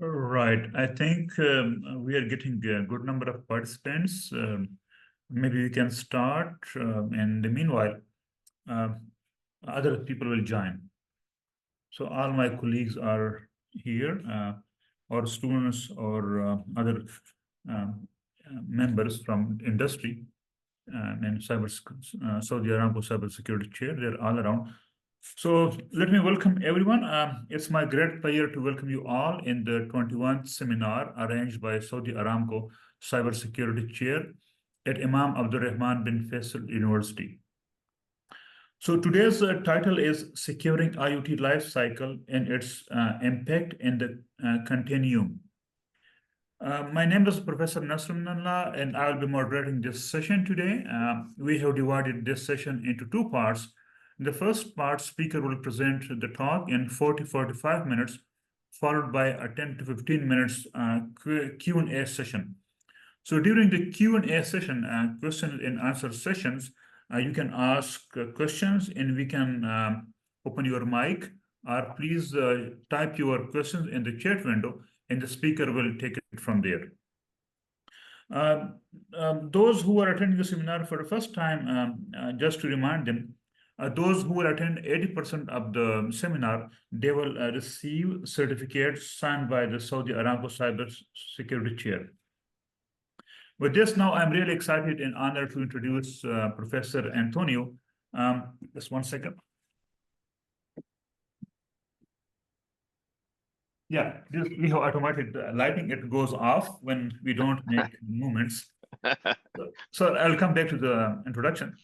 Right. I think we are getting a good number of participants. Maybe we can start, and meanwhile, uh, other people will join. So all my colleagues are here, or students or other members from industry and Saudi Aramco cybersecurity chair. They're all around. So let me welcome everyone. It's my great pleasure to welcome you all in the 21st seminar arranged by Saudi Aramco Cybersecurity Chair at Imam Abdul Rahman bin Faisal University. So today's title is Securing IoT Lifecycle and its Impact in the Continuum. My name is Professor Nasrullah, and I will be moderating this session today. We have divided this session into two parts. In the first part, speaker will present the talk in 40-45 minutes, followed by a 10 to 15 minutes Q&A session. So during the Q&A session, question and answer sessions, you can ask questions and we can open your mic, or please type your questions in the chat window and the speaker will take it from there. Those who are attending the seminar for the first time, just to remind them, those who will attend 80% of the seminar, they will receive certificates signed by the Saudi Aramco Cybersecurity Chair. With this, now I'm really excited and honored to introduce Professor Antonio. Just one second. Yeah, we have automated lighting. It goes off when we don't make movements. So I'll come back to the introduction.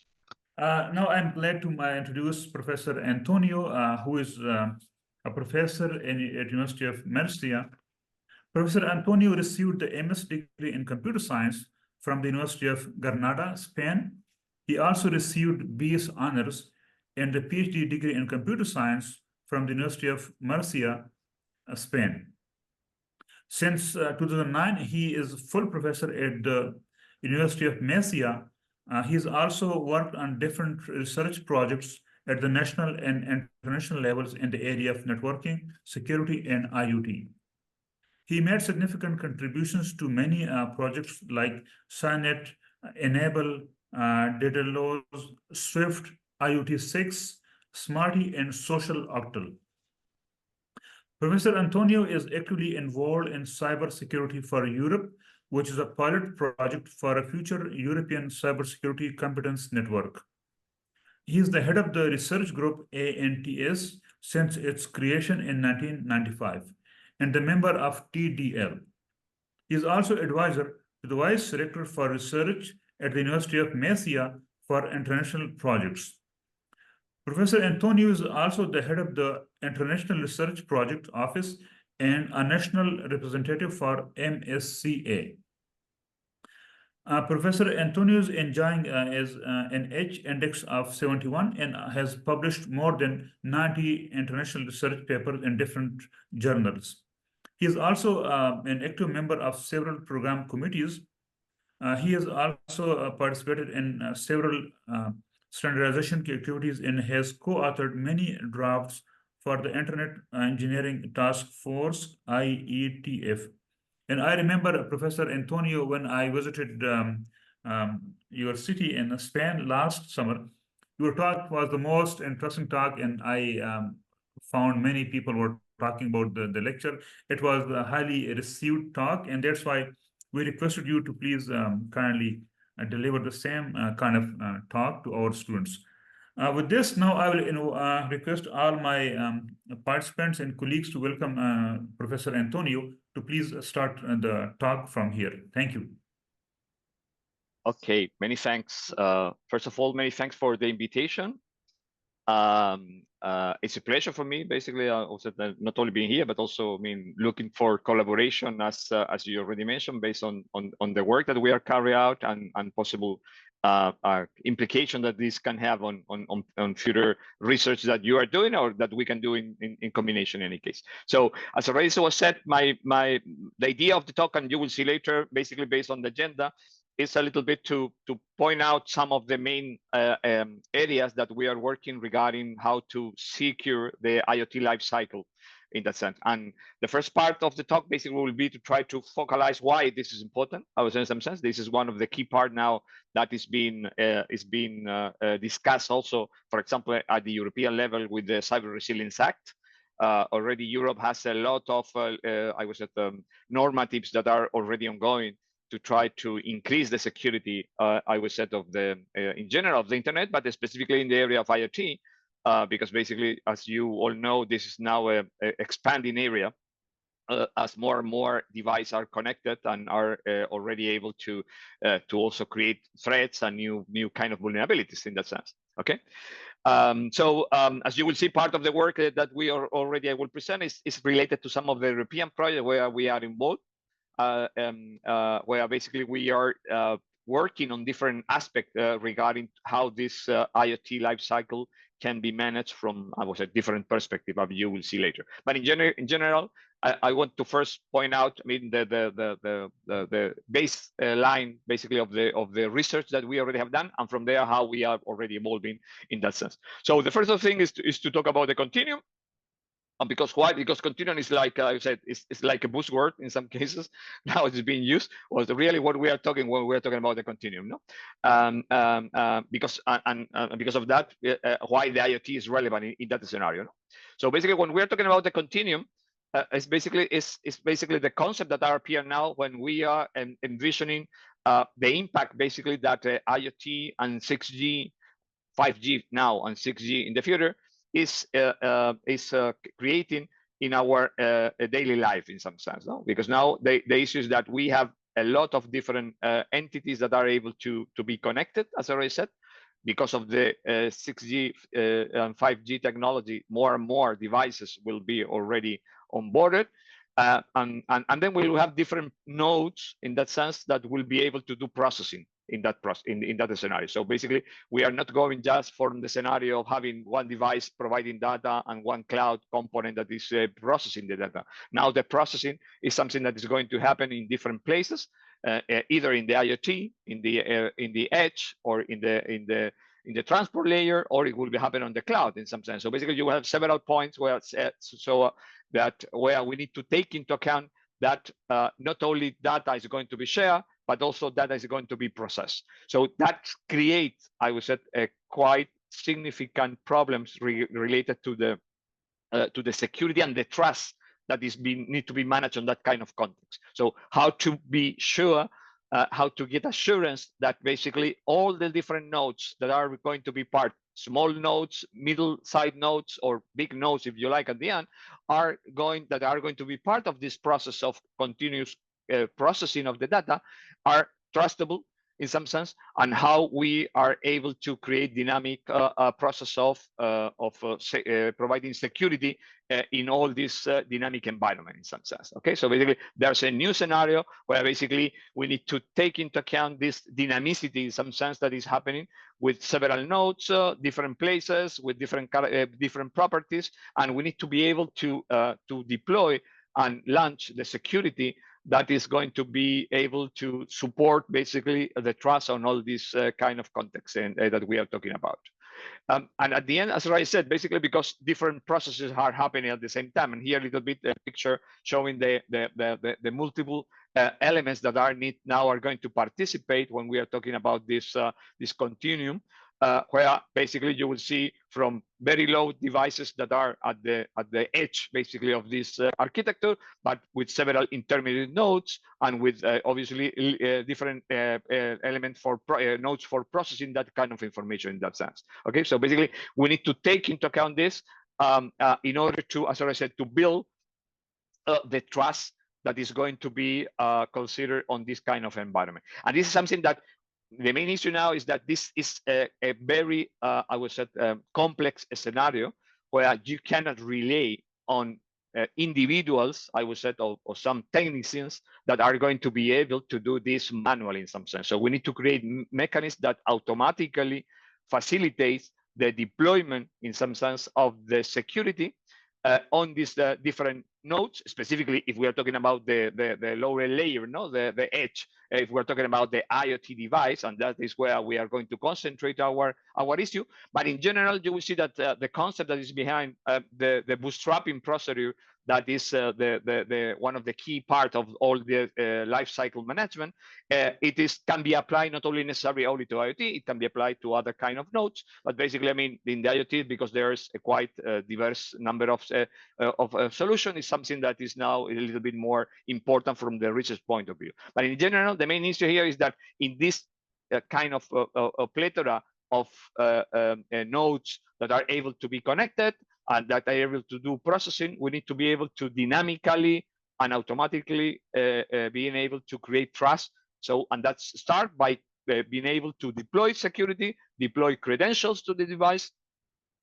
Now I'm glad to introduce Professor Antonio, who is a professor at University of Murcia. Professor Antonio received the MS degree in computer science from the University of Granada, Spain. He also received BS honors and the PhD degree in computer science from the University of Murcia, Spain. Since 2009, he is full professor at the University of Murcia. He's also worked on different research projects at the national and international levels in the area of networking, security, and IoT. He made significant contributions to many projects like SciNet, Enable, Daedalus, Swift, IoT 6, Smarty, and Social Octal. Professor Antonio is actively involved in cybersecurity for Europe, which is a pilot project for a future European cybersecurity competence network. He is the head of the research group ANTS since its creation in 1995 and the member of TDL. He is also advisor to the Vice Director for Research at the University of Murcia for international projects. Professor Antonio is also the head of the International Research Project Office and a national representative for MSCA. Professor Antonio is enjoying an H index of 71 and has published more than 90 international research papers in different journals. He is also an active member of several program committees. He has also participated in several standardization activities and has co-authored many drafts for the Internet Engineering Task Force, IETF. And I remember Professor Antonio when I visited your city in Spain last summer. Your talk was the most interesting talk, and I found many people were talking about the lecture. It was a highly received talk, and that's why we requested you to please kindly deliver the same kind of talk to our students. With this, now I will request all my participants and colleagues to welcome Professor Antonio to please start the talk from here. Thank you. Okay, many thanks. First of all, many thanks for the invitation. It's a pleasure for me, basically, also not only being here, but also, looking for collaboration, as you already mentioned, based on the work that we are carrying out and possible implication that this can have on future research that you are doing or that we can do in combination in any case. So as already was said, the idea of the talk, and you will see later, basically based on the agenda, is a little bit to point out some of the main areas that we are working regarding how to secure the IoT lifecycle in that sense. And the first part of the talk basically will be to try to focalize why this is important. I was in some sense, this is one of the key part now that is being discussed also, for example, at the European level with the Cyber Resilience Act. Already Europe has a lot of, I would say, normatives that are already ongoing to try to increase the security, I would say, of the, in general, of the internet, but specifically in the area of IoT, because basically, as you all know, this is now a expanding area as more and more devices are connected and are already able to also create threats and new kind of vulnerabilities in that sense. Okay. As you will see, part of the work that we are already I will present is related to some of the European projects where we are involved, where basically we are working on different aspects regarding how this IoT lifecycle can be managed from, I would say, different perspective, as you will see later. But in general, I want to first point out, I mean, the baseline basically of the research that we already have done, and from there how we are already evolving in that sense. So the first thing is to talk about the continuum. And because why? Because continuum is like I said, it's like a buzzword in some cases. Now it's being used. Was really what we are talking when we are talking about the continuum, no? Because of that, why the IoT is relevant in that scenario. No? So basically, when we are talking about the continuum, it's basically the concept that are appear now when we are envisioning the impact basically that IoT and 6G, 5G now and 6G in the future is creating in our daily life in some sense, no? Because now the issue is that we have a lot of different entities that are able to be connected, as I already said, because of the 6G and 5G technology. More and more devices will be already onboarded, and then we will have different nodes in that sense that will be able to do processing in that scenario. So basically, we are not going just from the scenario of having one device providing data and one cloud component that is processing the data. Now the processing is something that is going to happen in different places, either in the IoT, in the edge, or in the transport layer, or it will be happening on the cloud in some sense. So basically, you have several points where where we need to take into account that not only data is going to be shared, but also data is going to be processed. So that creates, I would say, a quite significant problems related to the security and the trust that need to be managed on that kind of context. So how to be sure, how to get assurance that basically all the different nodes that are going to be part, small nodes, middle-sized nodes, or big nodes, if you like, at the end, are going to be part of this process of continuous processing of the data, are trustable in some sense, and how we are able to create dynamic process of providing security in all this dynamic environment in some sense. Okay, so basically there's a new scenario where basically we need to take into account this dynamicity in some sense that is happening with several nodes, different places, with different properties, and we need to be able to deploy and launch the security that is going to be able to support basically the trust on all these kind of contexts that we are talking about. And at the end, as I said, basically because different processes are happening at the same time. And here a little bit a picture showing the multiple elements that are going to participate when we are talking about this continuum. Where basically you will see from very low devices that are at the edge basically of this architecture, but with several intermediate nodes and with obviously different elements for nodes for processing that kind of information in that sense. Okay, so basically we need to take into account this in order to, as I said, to build the trust that is going to be considered on this kind of environment. And this is something that the main issue now is that this is a very, I would say, complex scenario where you cannot rely on individuals, I would say, or some technicians that are going to be able to do this manually in some sense. So we need to create mechanisms that automatically facilitates the deployment in some sense of the security on these different nodes, specifically if we are talking about the lower layer, the edge, if we're talking about the IoT device, and that is where we are going to concentrate our issue. But in general, you will see that the concept that is behind the bootstrapping procedure, that is one of the key part of all the life cycle management. Can be applied not only necessarily only to IoT, it can be applied to other kind of nodes. But basically, I mean, in the IoT, because there's a quite diverse number of solutions, is something that is now a little bit more important from the research point of view. But in general, the main issue here is that in this kind of plethora of nodes that are able to be connected and that are able to do processing, we need to be able to dynamically and automatically being able to create trust. So, and that's start by being able to deploy security, deploy credentials to the device,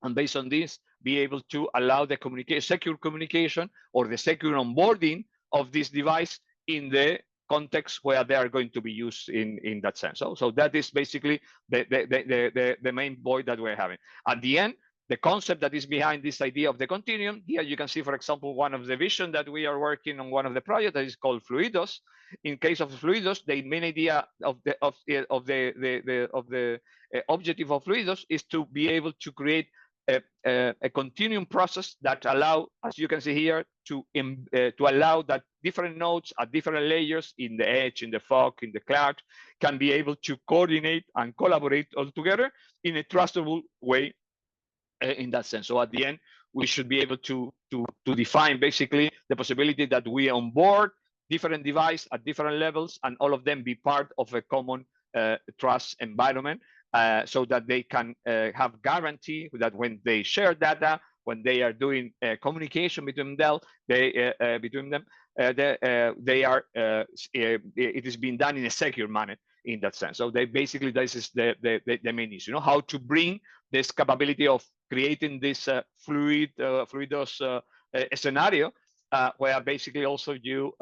and based on this, be able to allow the secure communication or the secure onboarding of this device in the context where they are going to be used in that sense. So that is basically the main point that we're having. At the end, the concept that is behind this idea of the continuum, here you can see, for example, one of the vision that we are working on one of the projects that is called Fluidos. In case of Fluidos, the main idea of the objective of Fluidos is to be able to create a continuum process that allow, as you can see here, to allow that different nodes at different layers in the edge, in the fog, in the cloud, can be able to coordinate and collaborate all together in a trustable way. In that sense, so at the end, we should be able to define basically the possibility that we onboard different devices at different levels, and all of them be part of a common trust environment, so that they can have guarantee that when they share data, when they are doing communication between them, it is being done in a secure manner. In that sense, so they basically, this is the main issue, how to bring this capability of creating this fluidos scenario, where basically also you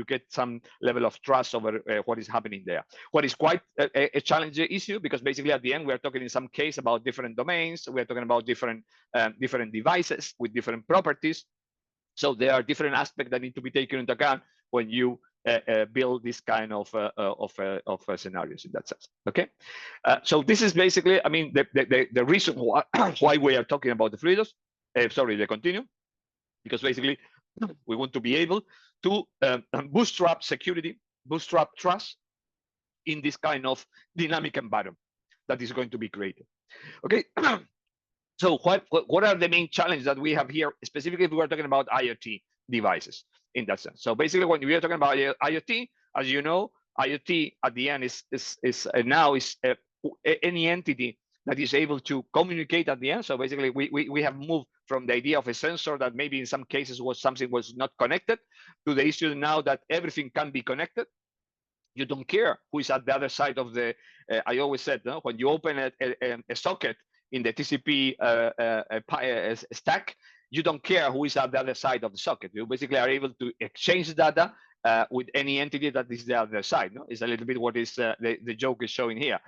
get some level of trust over what is happening there. What is quite a challenging issue, because basically at the end we are talking in some case about different domains, we are talking about different devices with different properties. So there are different aspects that need to be taken into account when you build this kind of scenarios in that sense. Okay, so this is basically, I mean, the reason why we are talking about the Fluidos, the continuum, because basically we want to be able to bootstrap security, bootstrap trust in this kind of dynamic environment that is going to be created. Okay. So what are the main challenges that we have here, specifically if we are talking about IoT devices in that sense? So basically, when we are talking about IoT, as you know, IoT at the end is any entity that is able to communicate at the end. So basically, we have moved from the idea of a sensor that maybe in some cases was not connected, to the issue now that everything can be connected. You don't care who is at the other side of the. I always said, no? When you open a socket in the TCP stack, you don't care who is at the other side of the socket. You basically are able to exchange data with any entity that is the other side. No, it's a little bit what is the joke is showing here.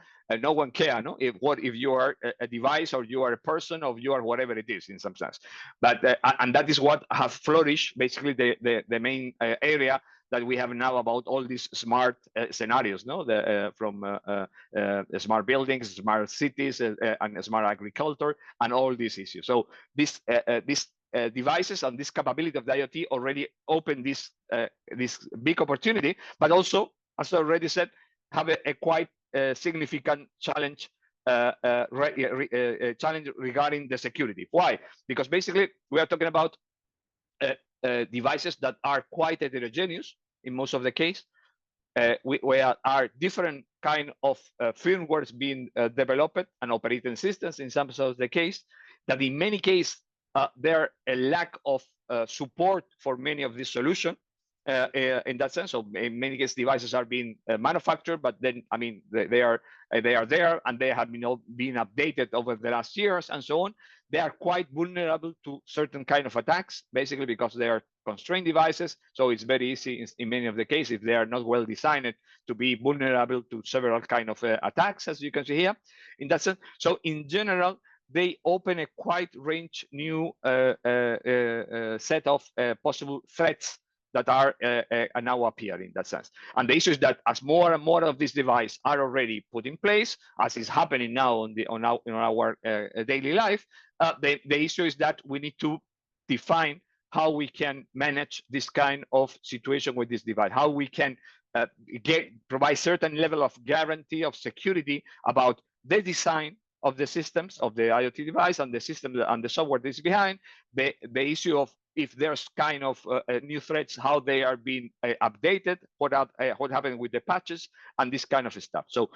No one cares, no, if you are a device or you are a person or you are whatever it is in some sense. But and that is what has flourished basically the main area that we have now about all these smart scenarios, no, from smart buildings, smart cities, and smart agriculture, and all these issues. So these devices and this capability of the IoT already open this big opportunity, but also, as I already said, have a quite significant challenge. Challenge regarding the security. Why? Because basically we are talking about devices that are quite heterogeneous in most of the case, where are different kind of firmwares being developed and operating systems in some of the case, that in many cases there a lack of support for many of these solutions in that sense. So in many cases devices are being manufactured, but then I mean they are there and they have been updated over the last years and so on. They are quite vulnerable to certain kind of attacks, basically because they are constrained devices. So it's very easy in many of the cases, if they are not well designed, to be vulnerable to several kind of attacks, as you can see here in that sense. So in general, they open a quite range new set of possible threats that are now appearing in that sense. And the issue is that as more and more of these devices are already put in place, as is happening now in our daily life, the issue is that we need to define how we can manage this kind of situation with this device, how we can provide certain level of guarantee of security about the design of the systems of the IoT device and the system and the software that is behind, the issue of if there's kind of new threats, how they are being updated, what happened with the patches, and this kind of stuff. So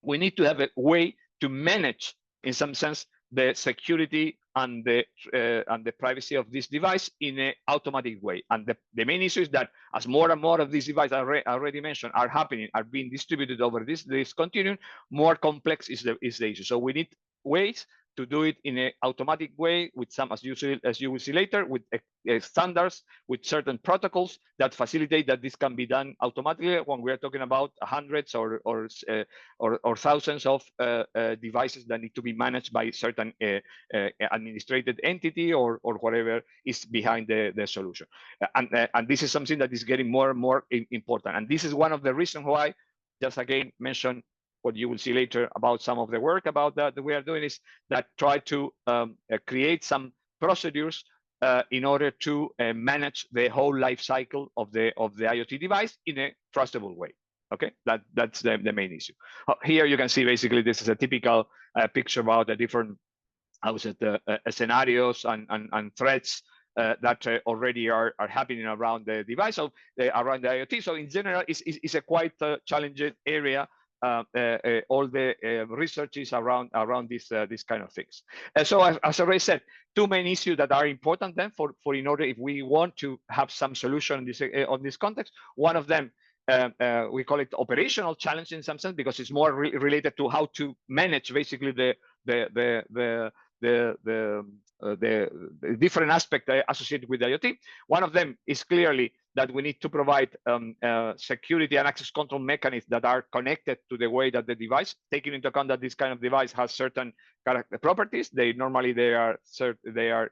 we need to have a way to manage, in some sense, the security and the privacy of this device in an automatic way. And the main issue is that as more and more of these devices I already mentioned are happening, are being distributed over this continuum, more complex is the issue. So we need ways to do it in an automatic way with some, as you will see later, with standards, with certain protocols that facilitate that this can be done automatically when we are talking about hundreds or thousands of devices that need to be managed by certain administrated entity or whatever is behind the solution. And this is something that is getting more and more important. And this is one of the reasons why, just again, mention what you will see later about some of the work about that we are doing, is that try to create some procedures in order to manage the whole life cycle of the IoT device in a trustable way. Okay, that's the main issue. Here you can see basically this is a typical picture about the different, how is it, scenarios and threats that already are happening around the device, so around the IoT. So in general, it's a quite challenging area. All the research is around this kind of things. So as I already said, two main issues that are important then for in order, if we want to have some solution on this context. One of them, we call it operational challenge in some sense, because it's more related to how to manage basically the different aspect associated with IoT. One of them is clearly that we need to provide security and access control mechanisms that are connected to the way that the device, taking into account that this kind of device has certain properties. They are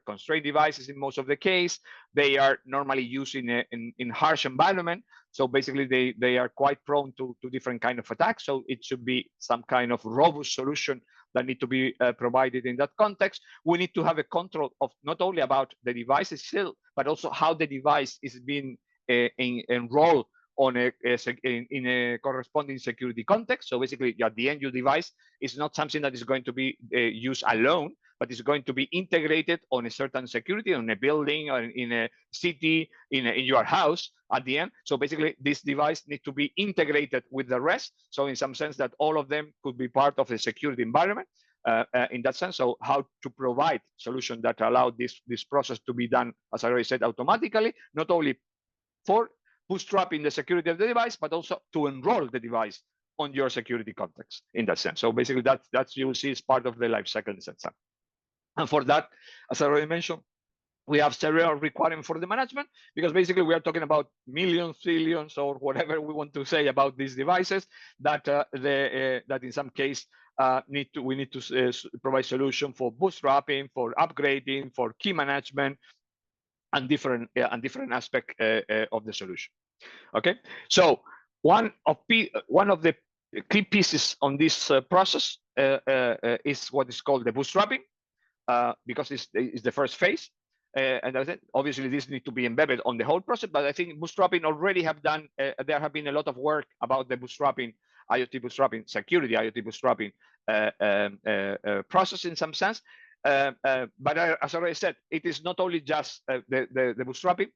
constrained devices in most of the case. They are normally used in harsh environment. So basically they are quite prone to different kind of attacks. So it should be some kind of robust solution that need to be provided in that context. We need to have a control of not only about the device itself, but also how the device is being enrolled on in a corresponding security context. So basically, at the end, your device is not something that is going to be used alone, but it's going to be integrated on a certain security, on a building, or in a city, in your house at the end. So basically, this device needs to be integrated with the rest. So in some sense that all of them could be part of a security environment in that sense. So how to provide solutions that allow this process to be done, as I already said, automatically, not only for bootstrapping the security of the device, but also to enroll the device on your security context in that sense. So basically that's you will see is part of the life cycle in that sense. And for that, as I already mentioned, we have several requirements for the management, because basically we are talking about millions, trillions, or whatever we want to say about these devices that that in some case we need to provide solution for bootstrapping, for upgrading, for key management, and different aspect of the solution. Okay, so one of the key pieces on this process is what is called the bootstrapping, because it's the first phase. And as I said, obviously this needs to be embedded on the whole process, but I think bootstrapping already have done, there have been a lot of work about the bootstrapping, IoT bootstrapping, security IoT bootstrapping process in some sense. But as I already said, it is not only just the bootstrapping.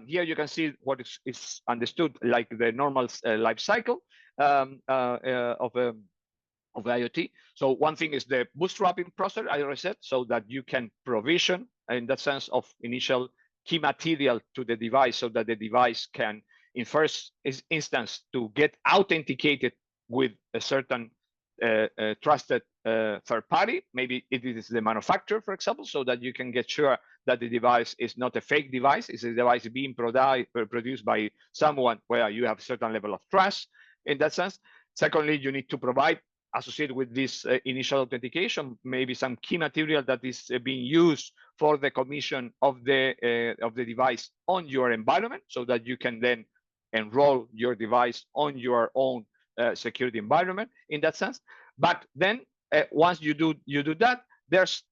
Here you can see what is understood like the normal life cycle of IoT. So one thing is the bootstrapping process, I already said, so that you can provision in that sense of initial key material to the device, so that the device can, in first instance, to get authenticated with a certain trusted third party. Maybe it is the manufacturer, for example, so that you can get sure that the device is not a fake device, it's a device being produced by someone where you have a certain level of trust in that sense. Secondly, you need to provide associated with this initial authentication, maybe some key material that is being used for the commission of the device on your environment, so that you can then enroll your device on your own security environment in that sense. But then once you do that, this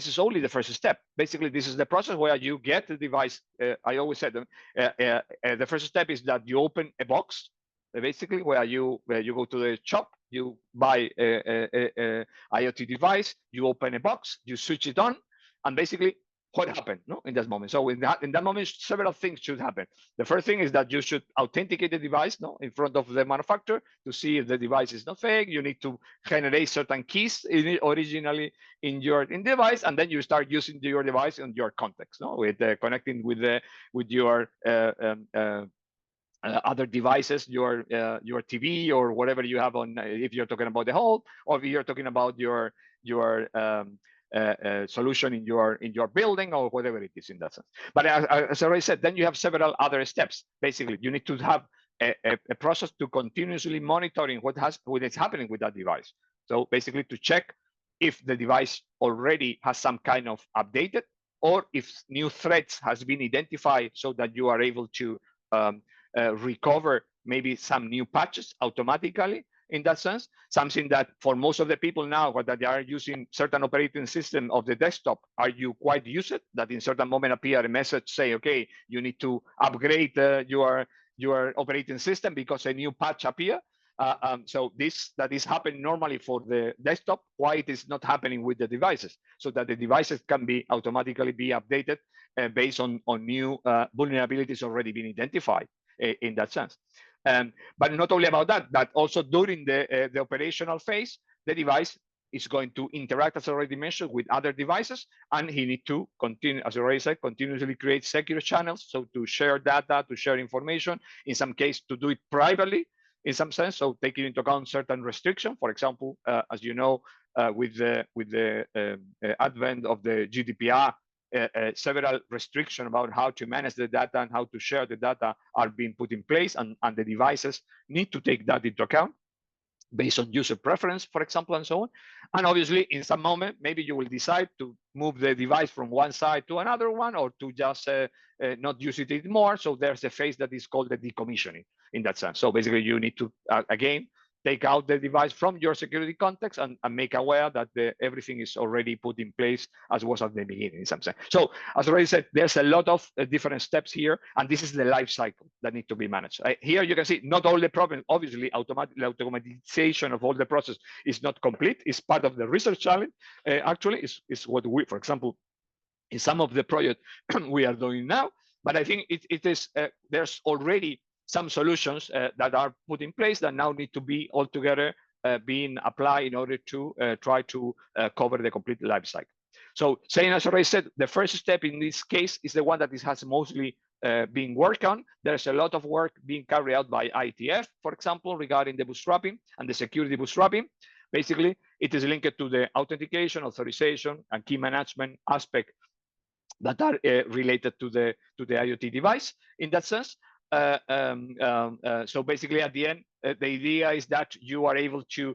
is only the first step. Basically, this is the process where you get the device. I always said the first step is that you open a box, basically where you go to the shop, you buy a IoT device, you open a box, you switch it on, and basically what happened in that moment. So in that moment, several things should happen. The first thing is that you should authenticate the device in front of the manufacturer to see if the device is not fake. You need to generate certain keys originally in your device, and then you start using your device in your context, with connecting with your other devices, your TV or whatever you have on, if you're talking about the home, or if you're talking about your solution in your building or whatever it is in that sense. But as I already said, then you have several other steps. Basically, you need to have a process to continuously monitoring what is happening with that device. So basically to check if the device already has some kind of updated, or if new threats has been identified, so that you are able to recover maybe some new patches automatically. In that sense, something that for most of the people now, that they are using certain operating system of the desktop, are you quite used it, that in certain moment appear a message say, okay, you need to upgrade your operating system because a new patch appear. So that is happening normally for the desktop. Why it is not happening with the devices? So that the devices can be automatically be updated based on new vulnerabilities already been identified in that sense. But not only about that, but also during the operational phase, the device is going to interact, as I already mentioned, with other devices, and he needs to continue, as I already said, continuously create secure channels, so to share data, to share information, in some case to do it privately, in some sense, so taking into account certain restriction. For example, as you know, with the advent of the GDPR, several restrictions about how to manage the data and how to share the data are being put in place, and the devices need to take that into account based on user preference, for example, and so on. And obviously, in some moment, maybe you will decide to move the device from one side to another one, or to just not use it anymore. So there's a phase that is called the decommissioning in that sense. So basically, you need to, again, take out the device from your security context and make aware that everything is already put in place as was at the beginning in some sense. So as I already said, there's a lot of different steps here, and this is the life cycle that need to be managed. Here you can see not all the problems, obviously the automatization of all the process is not complete. It's part of the research challenge. Actually, is what we, for example, in some of the projects we are doing now, but I think it is, there's already some solutions that are put in place that now need to be altogether being applied in order to try to cover the complete life cycle. So saying, as I already said, the first step in this case is the one that has mostly been worked on. There's a lot of work being carried out by IETF, for example, regarding the bootstrapping and the security bootstrapping. Basically, it is linked to the authentication, authorization, and key management aspect that are related to the IoT device in that sense. So basically, at the end, the idea is that you are able to,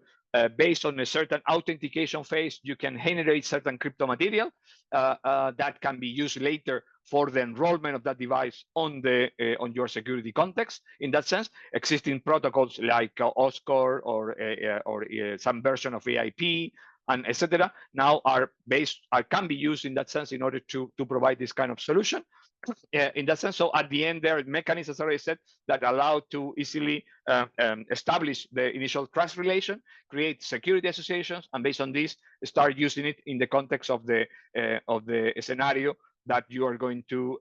based on a certain authentication phase, you can generate certain crypto material that can be used later for the enrollment of that device on your security context. In that sense, existing protocols like OSCOR or some version of AIP and etc. now can be used in that sense in order to provide this kind of solution. In that sense, so at the end, there are mechanisms, as I already said, that allow to easily establish the initial trust relation, create security associations, and based on this, start using it in the context of the scenario that you are going to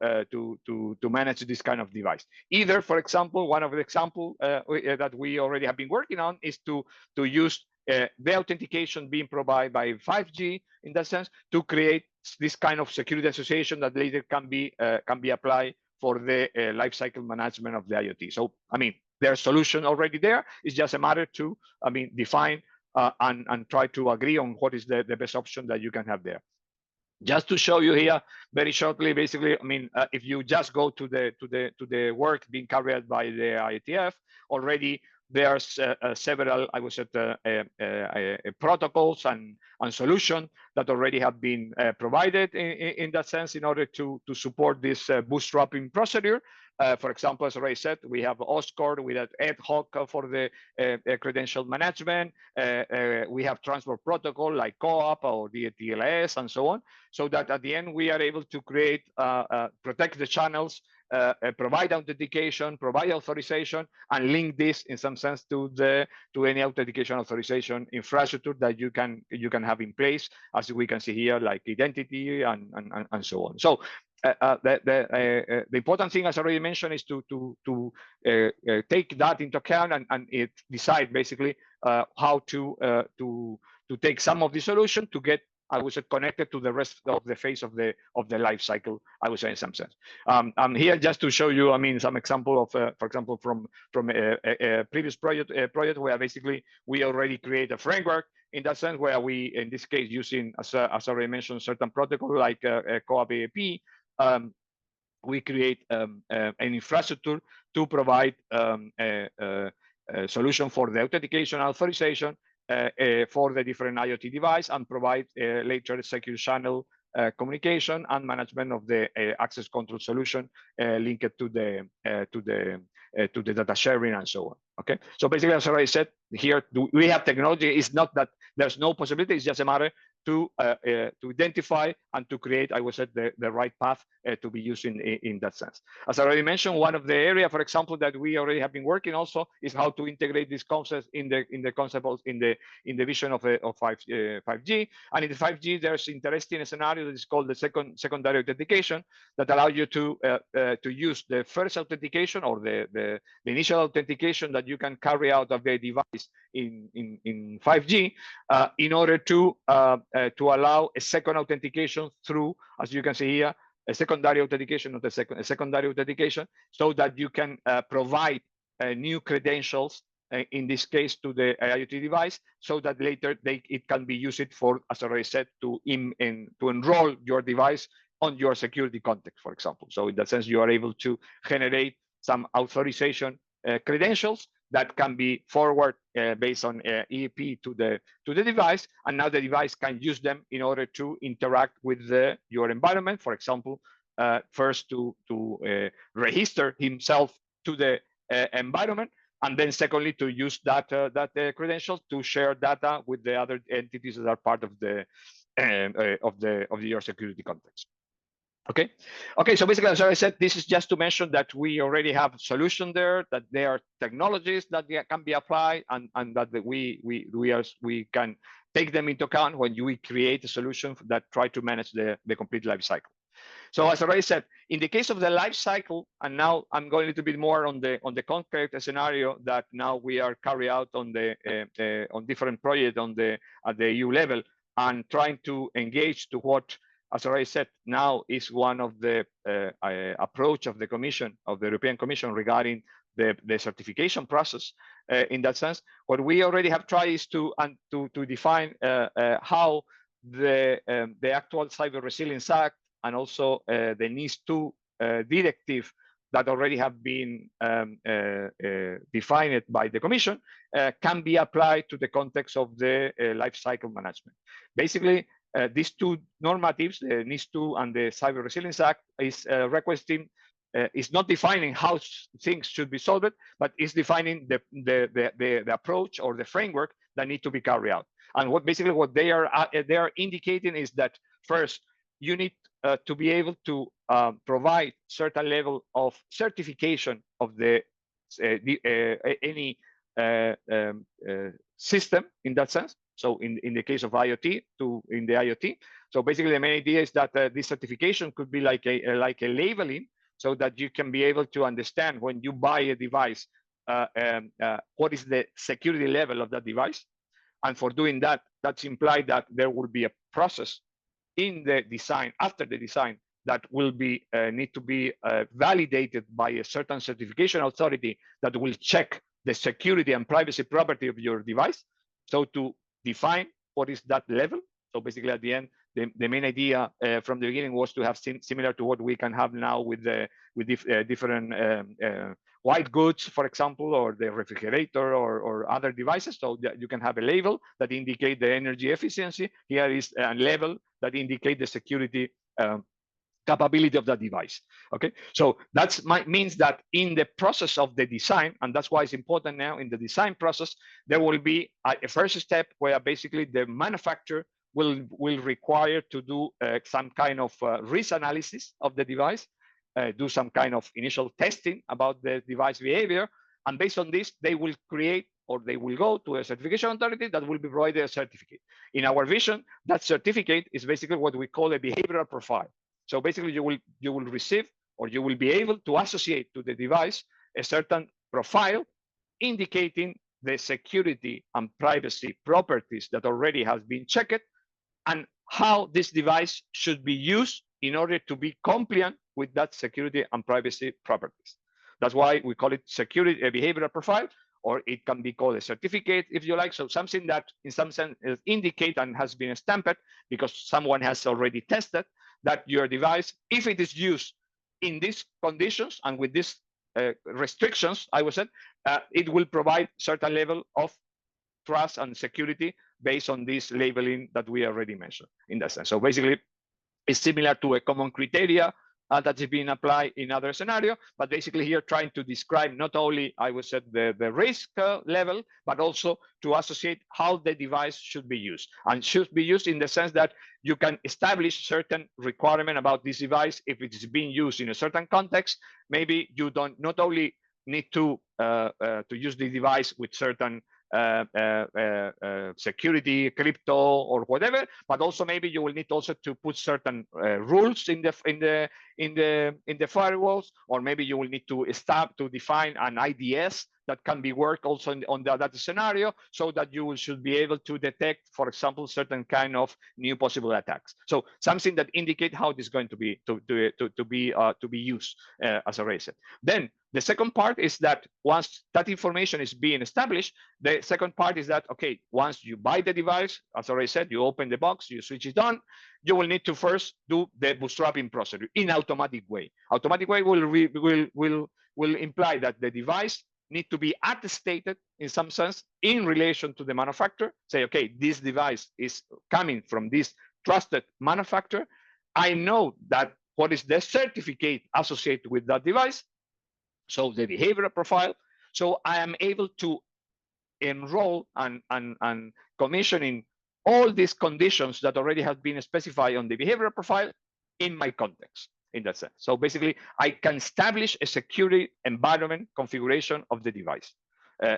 manage this kind of device. Either, for example, one of the examples that we already have been working on is to use the authentication being provided by 5G in that sense to create this kind of security association that later can be applied for the lifecycle management of the IoT. So, I mean, there's solution already there. It's just a matter to, define and try to agree on what is the best option that you can have there. Just to show you here very shortly, basically, if you just go to the work being carried out by the IETF, already there's several, I would say, protocols and solutions that already have been provided in that sense in order to support this bootstrapping procedure. For example, as I said, we have OSCOR, we have ad hoc for the credential management. We have transport protocol like COAP or the TLS and so on, so that at the end we are able to create, protect the channels, provide authentication, provide authorization, and link this in some sense to any authentication authorization infrastructure that you can have in place, as we can see here, like identity and so on. So the important thing, as I already mentioned, is to take that into account and decide basically how to take some of the solution to get, I would say, connected to the rest of the phase of the life cycle, I would say, in some sense. I'm here just to show you, I mean, some example of, for example, from a previous project where basically we already create a framework in that sense, where we, in this case, using, as I already mentioned, certain protocol like COAP AAP, we create an infrastructure to provide a solution for the authentication authorization for the different IoT device, and provide later secure channel communication and management of the access control solution linked to the data sharing and so on. Okay, so basically, as I already said, here we have technology. It's not that there's no possibility. It's just a matter to identify and to create, I would say, the right path to be used in that sense. As I already mentioned, one of the area, for example, that we already have been working also is how to integrate these concepts in the concept of, in the vision of 5G. And in the 5G, there's interesting scenario that is called the secondary authentication, that allow you to use the first authentication or the initial authentication that you can carry out of the device in 5G in order to allow a second authentication through, as you can see here, a secondary authentication, not a secondary authentication, so that you can provide new credentials, in this case to the IoT device, so that later it can be used for, as I already said, to enroll your device on your security context, for example. So in that sense, you are able to generate some authorization credentials that can be forward based on EAP to the device, and now the device can use them in order to interact with your environment. For example, first to register himself to the environment, and then secondly to use that credentials to share data with the other entities that are part of your security context. Okay. So basically, as I said, this is just to mention that we already have a solution there, that there are technologies that can be applied, and that we can take them into account when we create a solution that try to manage the complete life cycle. So as I already said, in the case of the life cycle, and now I'm going a little bit more on the concrete scenario that now we are carrying out on different projects at the EU level, and trying to engage to what, as I already said, now is one of the approach of the Commission, of the European Commission, regarding the certification process. In that sense, what we already have tried is to define how the actual Cyber Resilience Act, and also the NIS2 directive that already have been defined by the Commission can be applied to the context of the life cycle management. Basically, these two normatives, the NIS2 and the Cyber Resilience Act, is requesting, is not defining how things should be solved, but is defining the approach or the framework that need to be carried out. And what they are indicating is that first, you need to be able to provide certain level of certification of any system in that sense. So in the case of IoT, in the IoT. So basically, the main idea is that this certification could be like a labeling, so that you can be able to understand when you buy a device, what is the security level of that device. And for doing that, that's implied that there will be a process in the design, after the design, that will be need to be validated by a certain certification authority that will check the security and privacy property of your device. So to define what is that level. So basically, at the end, the main idea from the beginning was to have similar to what we can have now with different white goods, for example, or the refrigerator or other devices. So that you can have a label that indicate the energy efficiency. Here is a label that indicate the security capability of the device. Okay, so that means that in the process of the design, and that's why it's important now in the design process, there will be a first step where basically the manufacturer will require to do some kind of risk analysis of the device, do some kind of initial testing about the device behavior, and based on this, they will create or they will go to a certification authority that will provide a certificate. In our vision, that certificate is basically what we call a behavioral profile. So basically, you will receive or you will be able to associate to the device a certain profile indicating the security and privacy properties that already has been checked and how this device should be used in order to be compliant with that security and privacy properties. That's why we call it security a behavioral profile, or it can be called a certificate if you like. So something that in some sense is indicate and has been stamped because someone has already tested that your device, if it is used in these conditions and with these restrictions, I would say, it will provide certain level of trust and security based on this labeling that we already mentioned in that sense. So basically, it's similar to a common criteria that is being applied in other scenario, but basically here trying to describe not only, I would say, the risk level, but also to associate how the device should be used. And should be used in the sense that you can establish certain requirement about this device. If it is being used in a certain context, maybe you don't not only need to use the device with certain security, crypto, or whatever, but also maybe you will need also to put certain rules in the firewalls, or maybe you will need to define an IDS that can be worked also on that scenario, so that you should be able to detect, for example, certain kind of new possible attacks. So something that indicate how this is going to be used as a reason. Then the second part is that once that information is being established, the second part is that, okay, once you buy the device, as I already said, you open the box, you switch it on, you will need to first do the bootstrapping procedure in automatic way. Automatic way will imply that the device need to be attested in some sense in relation to the manufacturer. Say, okay, this device is coming from this trusted manufacturer. I know that what is the certificate associated with that device, so the behavioral profile. So I am able to enroll and commissioning all these conditions that already have been specified on the behavioral profile in my context in that sense. So basically, I can establish a security environment configuration of the device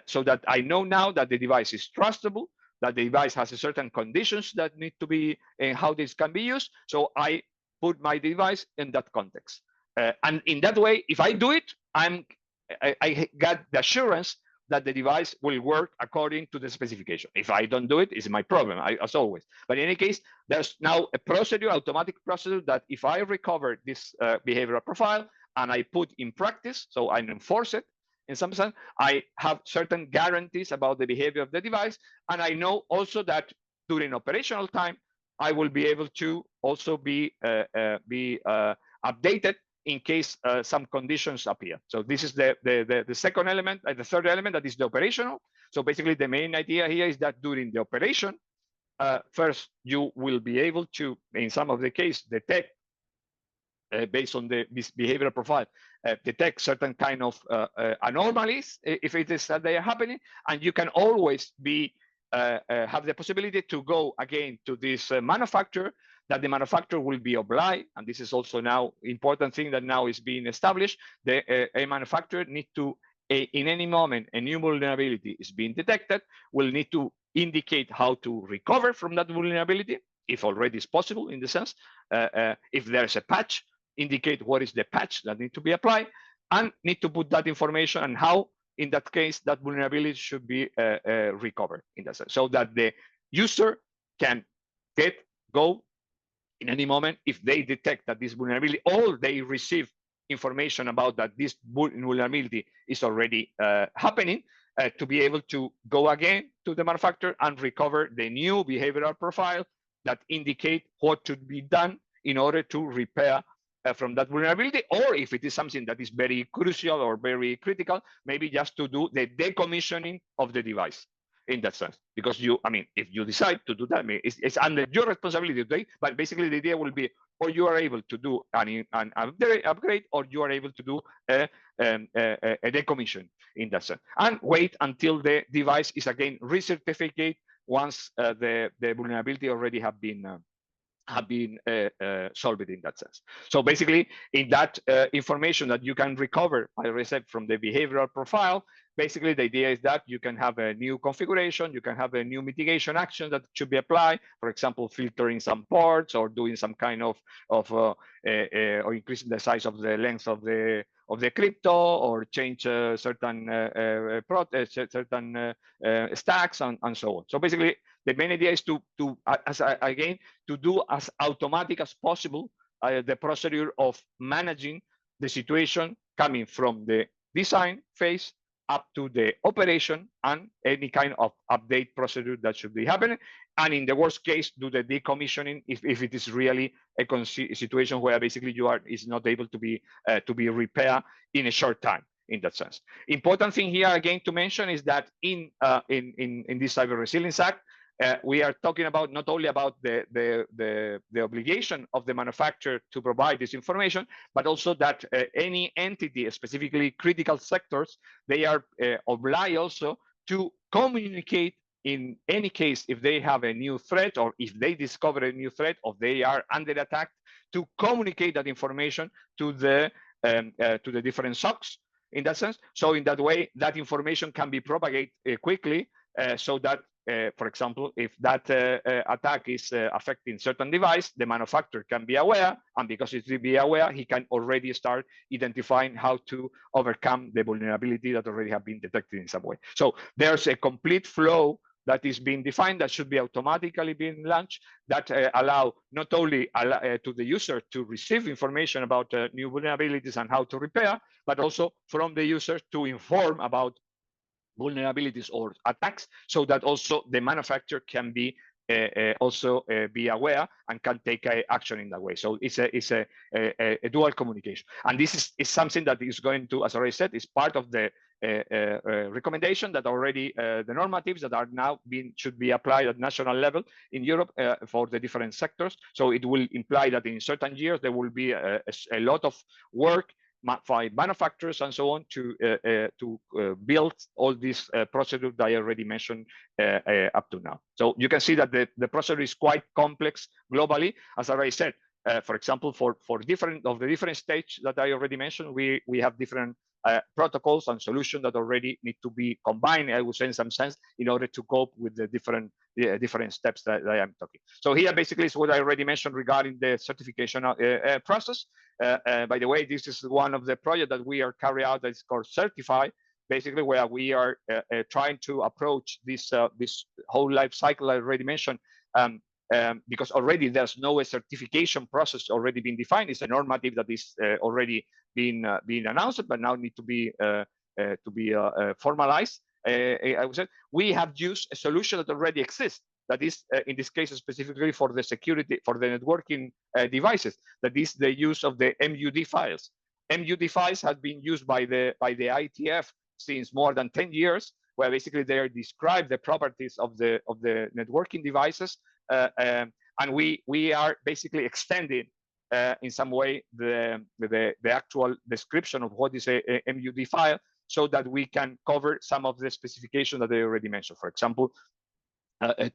so that I know now that the device is trustable, that the device has a certain conditions that need to be and how this can be used. So I put my device in that context. And in that way, if I do it, I got the assurance that the device will work according to the specification. If I don't do it, it's my problem, as always. But in any case, there's now a procedure, automatic procedure, that if I recover this behavioral profile and I put in practice, so I enforce it, in some sense, I have certain guarantees about the behavior of the device. And I know also that during operational time, I will be able to also be updated in case some conditions appear. So this is the second element, the third element, that is the operational. So basically the main idea here is that during the operation, first you will be able to, in some of the case, detect based on this behavioral profile, detect certain kind of anomalies if it is that they are happening, and you can always be have the possibility to go again to this manufacturer, that the manufacturer will be obliged, and this is also now important thing that now is being established, a manufacturer need to, in any moment a new vulnerability is being detected, will need to indicate how to recover from that vulnerability, if already is possible in the sense, if there's a patch, indicate what is the patch that need to be applied, and need to put that information and how, in that case, that vulnerability should be recovered in that sense, so that the user can go in any moment if they detect that this vulnerability, or they receive information about that this vulnerability is already happening, to be able to go again to the manufacturer and recover the new behavioral profile that indicate what should be done in order to repair from that vulnerability, or if it is something that is very crucial or very critical, maybe just to do the decommissioning of the device in that sense. Because if you decide to do that, it's under your responsibility today, but basically the idea will be, or you are able to do an upgrade, or you are able to do a decommission in that sense. And wait until the device is again recertificated once the vulnerability already have been solved in that sense. So basically, in that information that you can recover, I said, from the behavioral profile, basically the idea is that you can have a new configuration, you can have a new mitigation action that should be applied, for example, filtering some ports, or doing some kind of or increasing the size of the length of the crypto, or change certain stacks and so on. So basically, the main idea is to do as automatic as possible the procedure of managing the situation coming from the design phase up to the operation, and any kind of update procedure that should be happening. And in the worst case, do the decommissioning if it is really a situation where basically is not able to be repaired in a short time. In that sense, important thing here again to mention is that in this Cyber Resilience Act, we are talking about not only about the obligation of the manufacturer to provide this information, but also that any entity, specifically critical sectors, they are obliged also to communicate in any case if they have a new threat, or if they discover a new threat, or they are under attack, to communicate that information to the different SOCs in that sense. So in that way, that information can be propagated quickly, so that for example, if that attack is affecting certain device, the manufacturer can be aware, and because it will be aware, he can already start identifying how to overcome the vulnerability that already have been detected in some way. So there's a complete flow that is being defined that should be automatically being launched, that allow not only to the user to receive information about new vulnerabilities and how to repair, but also from the user to inform about vulnerabilities or attacks, so that also the manufacturer can be also be aware and can take action in that way. So it's a dual communication, and this is something that is going to, as I already said, is part of the recommendation that already the normatives that are now should be applied at national level in Europe for the different sectors. So it will imply that in certain years there will be a lot of work by manufacturers and so on to build all these procedures that I already mentioned up to now. So you can see that the procedure is quite complex globally. As I already said, for example, for the different stages that I already mentioned, we have different protocols and solutions that already need to be combined, I would say, in some sense, in order to cope with the different steps that I am talking. So here basically is what I already mentioned regarding the certification process. By the way, this is one of the projects that we are carrying out that is called Certify, basically where we are trying to approach this whole life cycle I already mentioned, because already there's no certification process already been defined. It's a normative that is already being announced, but now need to be formalized. I would say we have used a solution that already exists. That is, in this case, specifically for the security, for the networking devices. That is the use of the MUD files. MUD files have been used by the IETF since more than 10 years, where basically they describe the properties of the networking devices, and we are basically extending in some way the actual description of what is a MUD file, so that we can cover some of the specifications that I already mentioned. For example,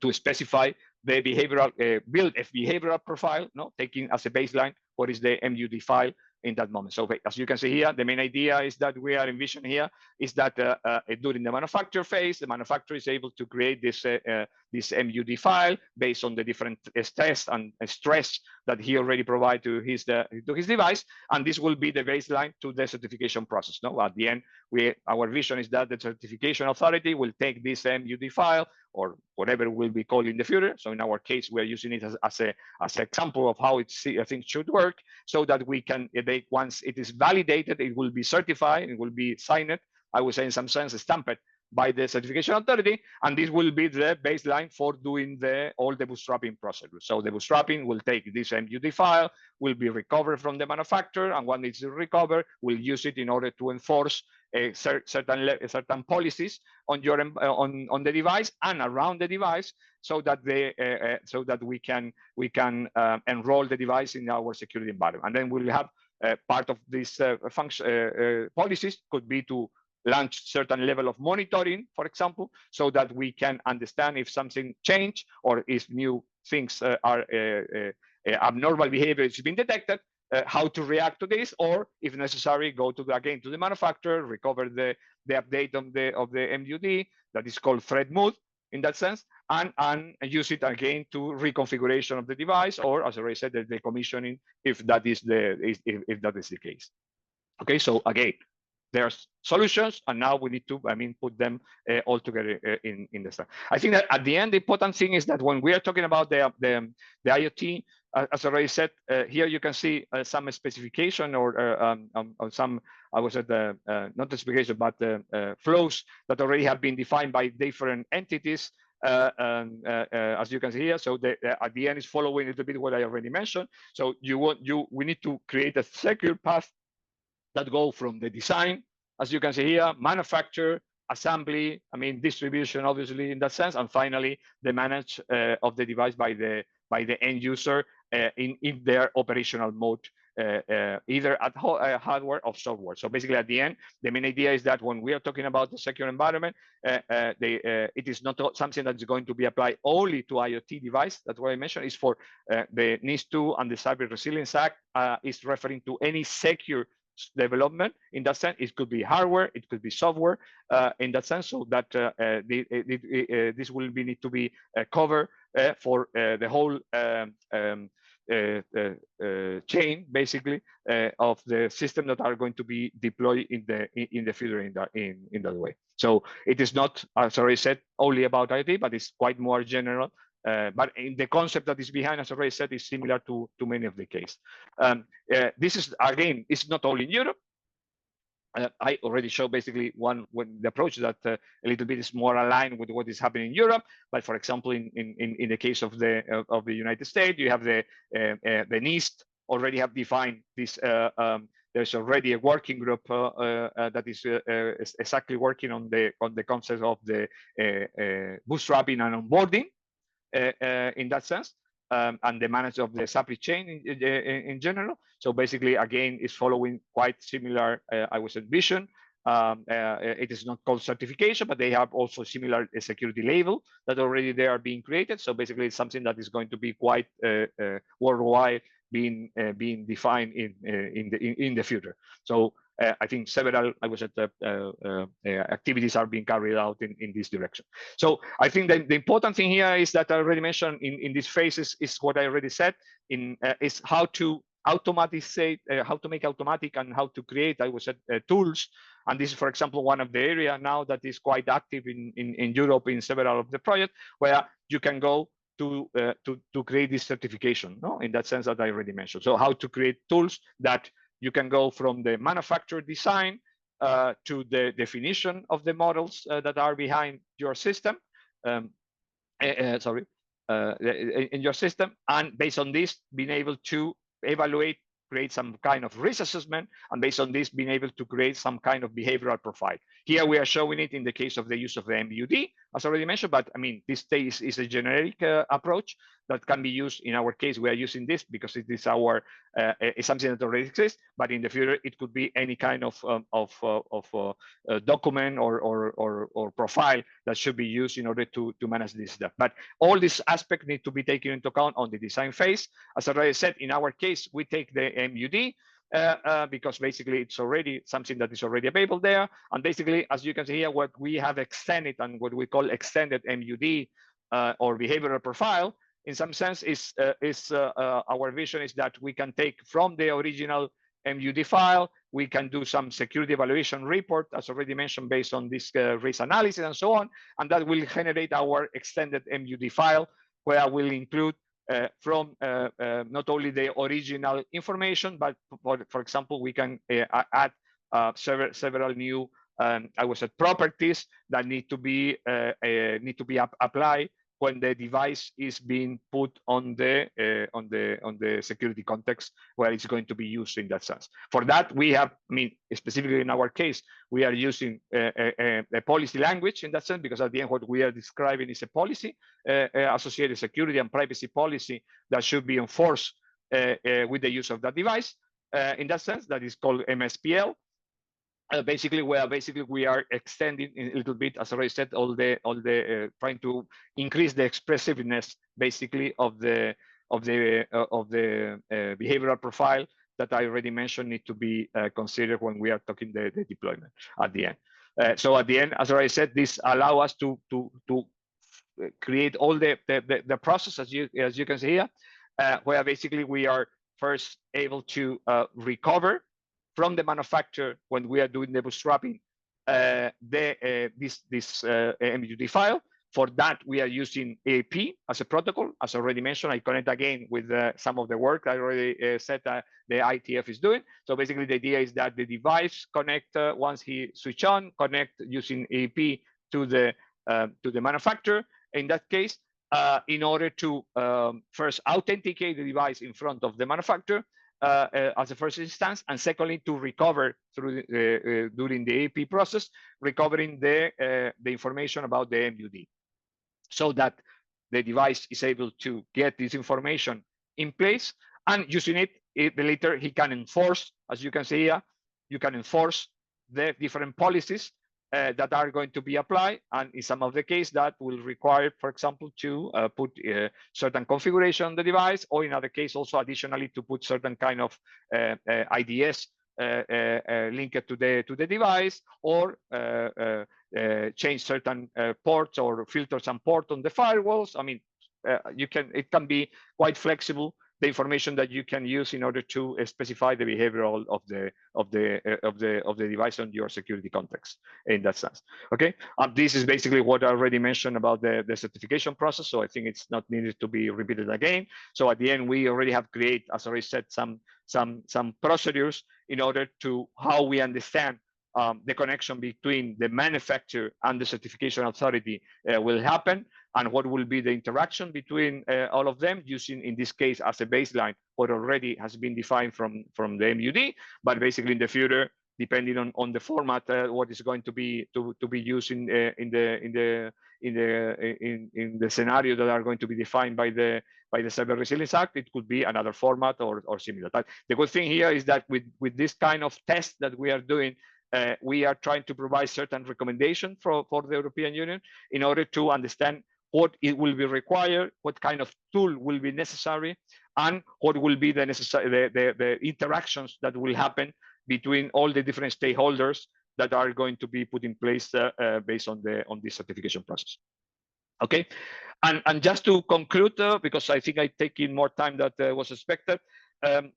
to specify the behavioral build a behavioral profile, taking as a baseline what is the MUD file in that moment. So as you can see here, the main idea is that we are envisioning here is that during the manufacture phase, the manufacturer is able to create this MUD file based on the different tests and stress that he already provided to his device, and this will be the baseline to the certification process. At the end, our vision is that the certification authority will take this MUD file, or whatever it will be called in the future. So in our case, we're using it as an example of how I think should work, so that we can, once it is validated, it will be certified, it will be signed, I would say in some sense stamped by the certification authority, and this will be the baseline for doing all the bootstrapping procedure. So the bootstrapping will take this MUD file, will be recovered from the manufacturer, and when it's recovered, we'll use it in order to enforce certain policies on your on the device and around the device, so that we can enroll the device in our security environment. And then we'll have part of these policies could be to launch certain level of monitoring, for example, so that we can understand if something changed or if new things are abnormal behavior is being detected, how to react to this, or if necessary, go again to the manufacturer, recover the update of the MUD that is called threat mode in that sense, and use it again to reconfiguration of the device, or as I already said, the decommissioning if that is the case. Okay, so again, there's solutions, and now we need to, put them all together in the stuff. I think that at the end, the important thing is that when we are talking about the IoT, as I already said, here you can see some specification or some, I was at the not the specification, but flows that already have been defined by different entities. As you can see here, so at the end is following a little bit what I already mentioned. So we need to create a secure path that go from the design, as you can see here, manufacture, assembly, distribution, obviously in that sense, and finally the manage of the device by the end user in their operational mode, either at hardware or software. So basically, at the end, the main idea is that when we are talking about the secure environment, it is not something that is going to be applied only to IoT device. That's what I mentioned. Is for the NIS2 and the Cyber Resilience Act is referring to any secure development. In that sense, it could be hardware, it could be software, in that sense, so that this will need to be covered for the whole chain, basically, of the system that are going to be deployed in the future in that way. So it is not, as I already said, only about IoT, but it's quite more general. But in the concept that is behind, as I already said, is similar to many of the cases. This is, again, it's not only in Europe. I already showed basically the approach that a little bit is more aligned with what is happening in Europe. But for example, in the case of the United States, you have the NIST already have defined this. There's already a working group that is exactly working on the concept of the bootstrapping and onboarding in that sense. And the management of the supply chain in general. So basically, again, is following quite similar, I would say, vision. It is not called certification, but they have also similar security label that already they are being created. So basically, it's something that is going to be quite worldwide being defined in the future. So I think several, I was at activities are being carried out in this direction. So I think that the important thing here is that I already mentioned in these phases is what I already said is how to how to make automatic and how to create, I was at tools. And this is, for example, one of the area now that is quite active in Europe in several of the projects where you can go to create this certification, no? In that sense that I already mentioned. So how to create tools that you can go from the manufacturer design to the definition of the models that are behind your system, in your system, and based on this, being able to evaluate, create some kind of risk assessment, and based on this, being able to create some kind of behavioral profile. Here we are showing it in the case of the use of the MUD, as already mentioned, but I mean, this is a generic approach that can be used. In our case, we are using this because it is it's something that already exists, but in the future, it could be any kind of document or profile that should be used in order to manage this stuff. But all these aspects need to be taken into account on the design phase. As I already said, in our case, we take the MUD, because basically it's already something that is already available there. And basically, as you can see here, what we have extended and what we call extended MUD or behavioral profile, in some sense, is our vision is that we can take from the original MUD file, we can do some security evaluation report, as already mentioned, based on this risk analysis and so on, and that will generate our extended MUD file, where we'll include from not only the original information, but for example, we can add several new properties that need to be applied when the device is being put on the security context where it's going to be used in that sense. For that, we have, I mean, specifically in our case, we are using a policy language in that sense, because at the end, what we are describing is a policy, associated security and privacy policy that should be enforced with the use of that device. In that sense, that is called MSPL. Basically, we are extending a little bit, as I already said, all the trying to increase the expressiveness, basically, of the behavioral profile that I already mentioned need to be considered when we are talking the deployment at the end. So at the end, as I already said, this allow us to create all the process, as you can see here, where basically we are first able to recover from the manufacturer when we are doing the bootstrapping this MUD file. For that, we are using AP as a protocol. As already mentioned, I connect again with some of the work I already said that the ITF is doing. So basically, the idea is that the device connect once he switch on, connect using AP to the manufacturer. In that case, in order to first authenticate the device in front of the manufacturer as a first instance, and secondly, to recover through during the AP process, recovering the information about the MUD, so that the device is able to get this information in place, and using it later he can enforce, as you can see here, you can enforce the different policies that are going to be applied, and in some of the case that will require, for example, to put certain configuration on the device, or in other case also additionally to put certain kind of IDS linked to the device, or change certain ports or filter some port on the firewalls. I mean, it can be quite flexible, the information that you can use in order to specify the behavior of the device on your security context in that sense. Okay, this is basically what I already mentioned about the certification process, so I think it's not needed to be repeated again. So at the end, we already have created, as I already said, some procedures in order to how we understand the connection between the manufacturer and the certification authority will happen, and what will be the interaction between all of them, using, in this case, as a baseline, what already has been defined from the MUD, but basically in the future, depending on the format, what is going to be used in the scenario that are going to be defined by the Cyber Resilience Act, it could be another format or similar. But the good thing here is that with this kind of test that we are doing, we are trying to provide certain recommendation for the European Union in order to understand what it will be required, what kind of tool will be necessary, and what will be the interactions that will happen between all the different stakeholders that are going to be put in place based on this certification process. Okay, and just to conclude, because I think I take in more time than was expected,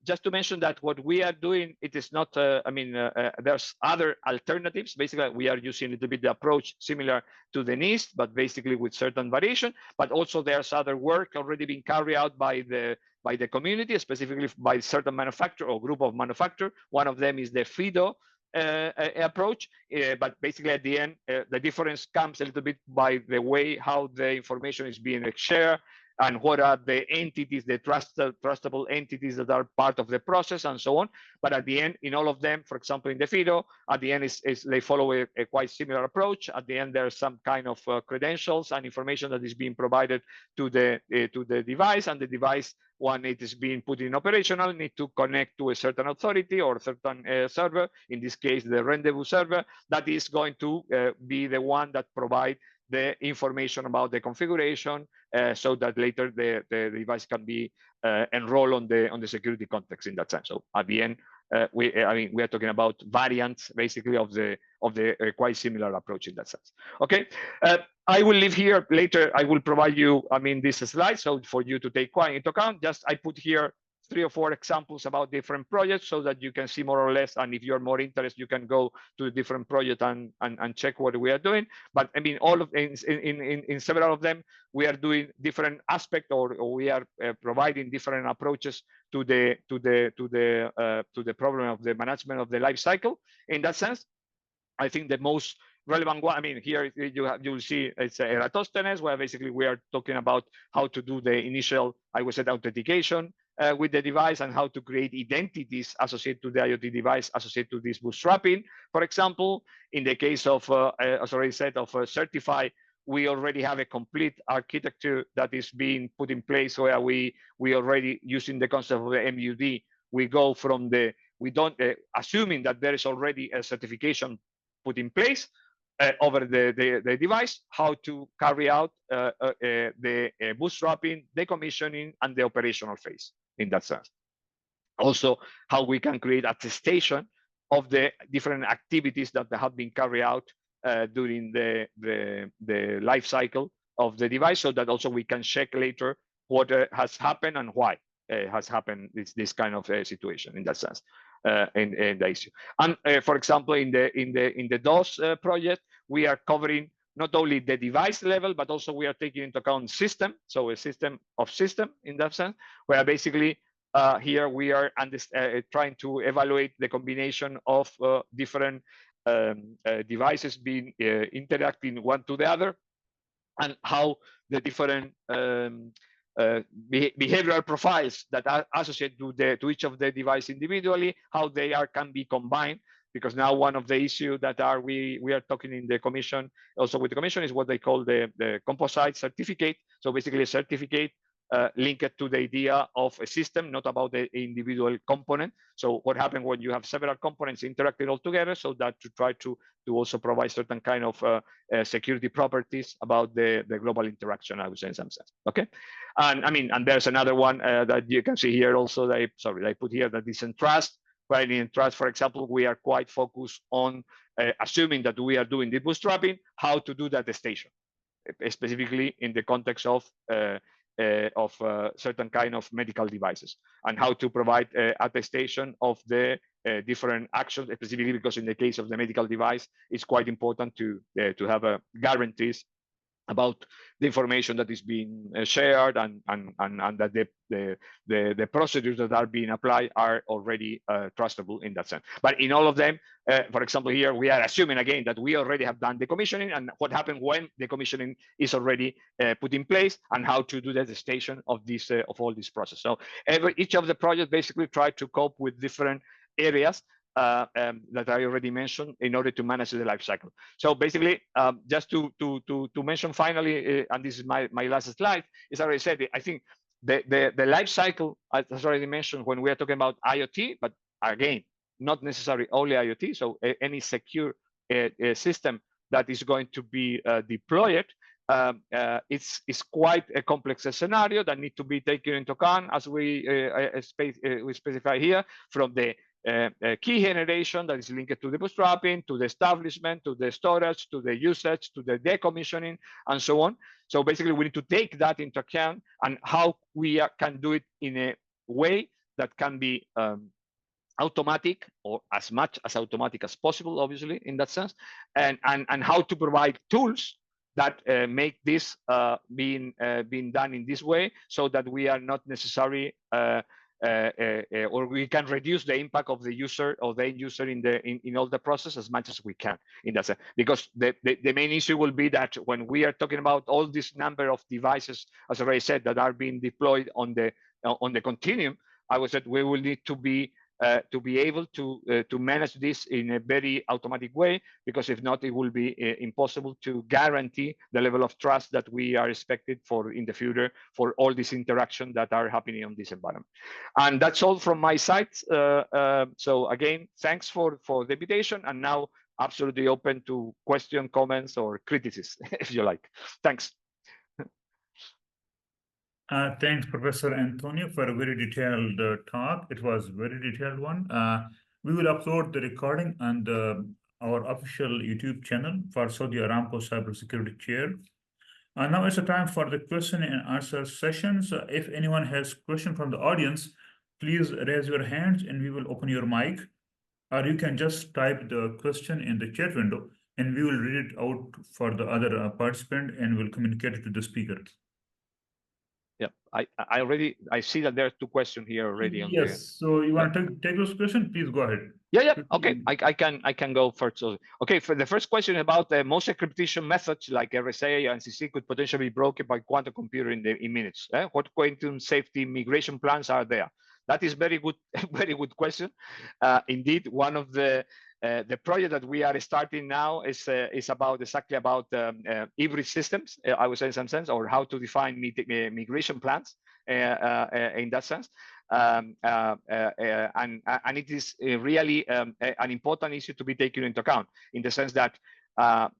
just to mention that what we are doing, it is not, there's other alternatives. Basically, we are using a little bit the approach similar to the NIST, but basically with certain variation. But also there's other work already being carried out by the community, specifically by certain manufacturer or group of manufacturer. One of them is the FIDO approach, but basically at the end, the difference comes a little bit by the way how the information is being shared, and what are the entities, the trustable entities that are part of the process, and so on. But at the end, in all of them, for example, in the FIDO, at the end they follow a quite similar approach. At the end, there's some kind of credentials and information that is being provided to the device, and the device, when it is being put in operational, need to connect to a certain authority or a certain server, in this case, the rendezvous server, that is going to be the one that provide the information about the configuration, so that later the device can be enrolled on the security context in that sense. So at the end, we are talking about variants basically of the quite similar approach in that sense. Okay, I will leave here later. I will provide you, this slide, so for you to take into account. Just I put here 3 or 4 examples about different projects so that you can see more or less, and if you're more interested, you can go to the different project and check what we are doing. But all of in several of them, we are doing different aspects, or we are providing different approaches to the problem of the management of the life cycle in that sense. I think the most relevant one, I mean, here you will see it's Eratosthenes, where basically we are talking about how to do the initial, I would say, authentication with the device and how to create identities associated to the IoT device, associated to this bootstrapping. For example, in the case of, as already said, of Certify, we already have a complete architecture that is being put in place where we already using the concept of the MUD. We go from the, we don't, assuming that there is already a certification put in place over the device, how to carry out the bootstrapping, decommissioning, and the operational phase in that sense. Also, how we can create attestation of the different activities that have been carried out during the life cycle of the device, so that also we can check later what has happened and why has happened this kind of situation in that sense. In the issue, and for example, in the DOS project, we are covering not only the device level, but also we are taking into account system, so a system of system in that sense, where basically here we are trying to evaluate the combination of different devices being interacting one to the other, and how the different behavioral profiles that are associated to each of the device individually, how they can be combined. Because now one of the issues that we are talking in the commission, also with the commission, is what they call the composite certificate. So basically a certificate linked to the idea of a system, not about the individual component. So what happens when you have several components interacting all together, so that to try to also provide certain kind of security properties about the global interaction, I would say in some sense. Okay, and I mean, and there's another one that you can see here also. I put here that is in trust. Right, in trust, for example, we are quite focused on assuming that we are doing the bootstrapping, how to do that attestation, specifically in the context of certain kind of medical devices, and how to provide attestation of the different actions, specifically because in the case of the medical device, it's quite important to have guarantees about the information that is being shared, and that the procedures that are being applied are already trustable in that sense. But in all of them, for example, here we are assuming again that we already have done the commissioning, and what happened when the commissioning is already put in place, and how to do the attestation of this of all this process. So each of the projects basically try to cope with different areas that I already mentioned in order to manage the life cycle. So basically, just to mention finally, and this is my last slide, is already said, I think the life cycle, as already mentioned, when we are talking about IoT, but again, not necessarily only IoT, so any secure system that is going to be deployed, it's quite a complex scenario that need to be taken into account, as we specify here, from the key generation that is linked to the bootstrapping, to the establishment, to the storage, to the usage, to the decommissioning, and so on. So basically, we need to take that into account, and how we can do it in a way that can be automatic, or as much as automatic as possible, obviously, in that sense, and how to provide tools that make this being done in this way, so that we are not necessarily or we can reduce the impact of the user or the end user in all the process as much as we can in that sense. Because the main issue will be that when we are talking about all this number of devices, as I already said, that are being deployed on the continuum, I would say we will need to be able to manage this in a very automatic way, because if not, it will be impossible to guarantee the level of trust that we are expected for in the future for all these interactions that are happening on this environment. And that's all from my side. So again, thanks for the invitation, and now absolutely open to question, comments, or criticism, if you like. Thanks. Thanks, Professor Antonio, for a very detailed talk. It was a very detailed one. We will upload the recording on our official YouTube channel for Saudi Aramco Cybersecurity Chair. Now it's a time for the question and answer sessions. If anyone has question from the audience, please raise your hands and we will open your mic. Or you can just type the question in the chat window and we will read it out for the other participant and will communicate it to the speaker. Yeah, I see that there are two questions here already. Yes, so you want to take those questions? Please go ahead. Yeah. Okay, I can go first. Okay, for the first question about most encryption methods like RSA and CC could potentially be broken by quantum computer in minutes. What quantum safety migration plans are there? That is very good, very good question. Indeed, one of the project that we are starting now is about exactly about hybrid systems. I would say in some sense, or how to define migration plans in that sense. And it is really an important issue to be taken into account in the sense that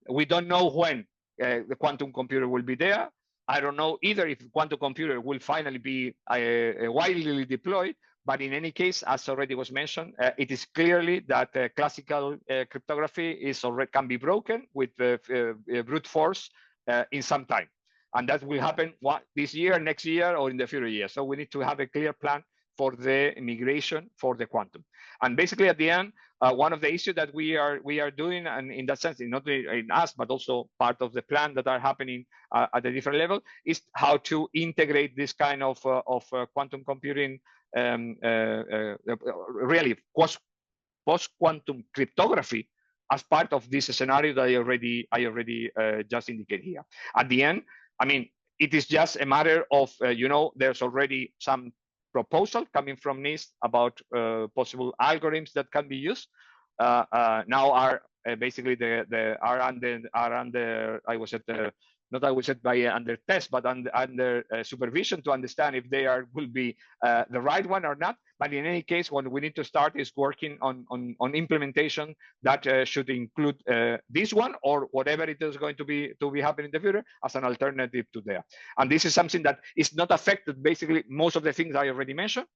we don't know when the quantum computer will be there. I don't know either if quantum computer will finally be widely deployed, but in any case, as already was mentioned, it is clearly that classical cryptography is already can be broken with brute force in some time. And that will happen this year, next year, or in the future years. So we need to have a clear plan for the migration for the quantum. And basically at the end, one of the issues that we are doing, and in that sense, not in us, but also part of the plan that are happening at a different level, is how to integrate this kind of quantum computing, really post-quantum cryptography as part of this scenario that I already just indicated here. At the end, I mean, it is just a matter of, there's already some proposal coming from NIST about possible algorithms that can be used. Now are basically are under I was at the not I was at by under test, but under supervision to understand if they will be the right one or not. But in any case, what we need to start is working on implementation that should include this one or whatever it is going to be happening in the future as an alternative to there. And this is something that is not affected. Basically, most of the things I already mentioned.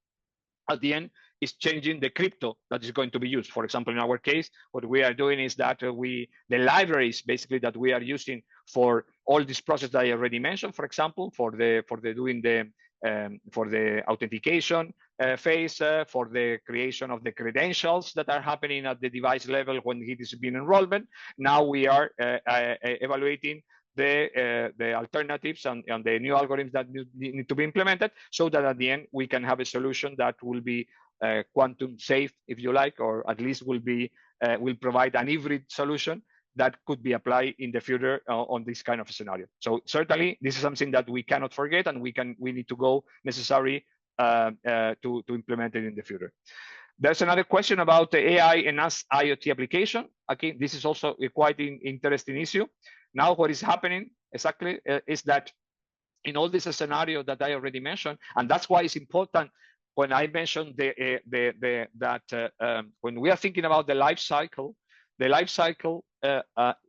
At the end, is changing the crypto that is going to be used. For example, in our case, what we are doing is that the libraries basically that we are using for all this process that I already mentioned, for example, for the authentication phase, for the creation of the credentials that are happening at the device level when it is being enrollment. Now we are evaluating the alternatives and the new algorithms that need to be implemented so that at the end we can have a solution that will be quantum safe, if you like, or at least will provide an hybrid solution that could be applied in the future on this kind of a scenario. So certainly this is something that we cannot forget, and we need to go necessary to implement it in the future. There's another question about the AI enhanced IoT application. Okay, this is also a quite interesting issue. Now, what is happening exactly is that in all this scenario that I already mentioned, and that's why it's important when I mentioned that when we are thinking about the life cycle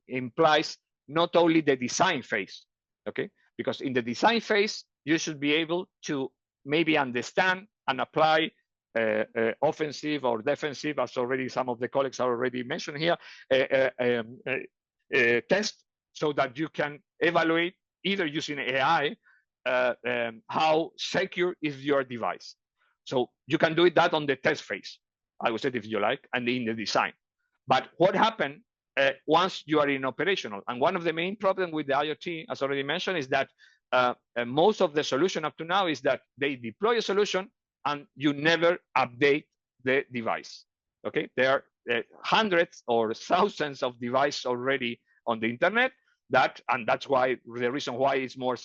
implies not only the design phase, okay? Because in the design phase, you should be able to maybe understand and apply offensive or defensive, as already some of the colleagues are already mentioned here, test, so that you can evaluate either using AI how secure is your device. So you can do that on the test phase, I would say, if you like, and in the design. But what happened once you are in operational? And one of the main problems with the IoT, as already mentioned, is that most of the solution up to now is that they deploy a solution and you never update the device. Okay, there are hundreds or thousands of devices already on the internet. And that's why the reason why it's more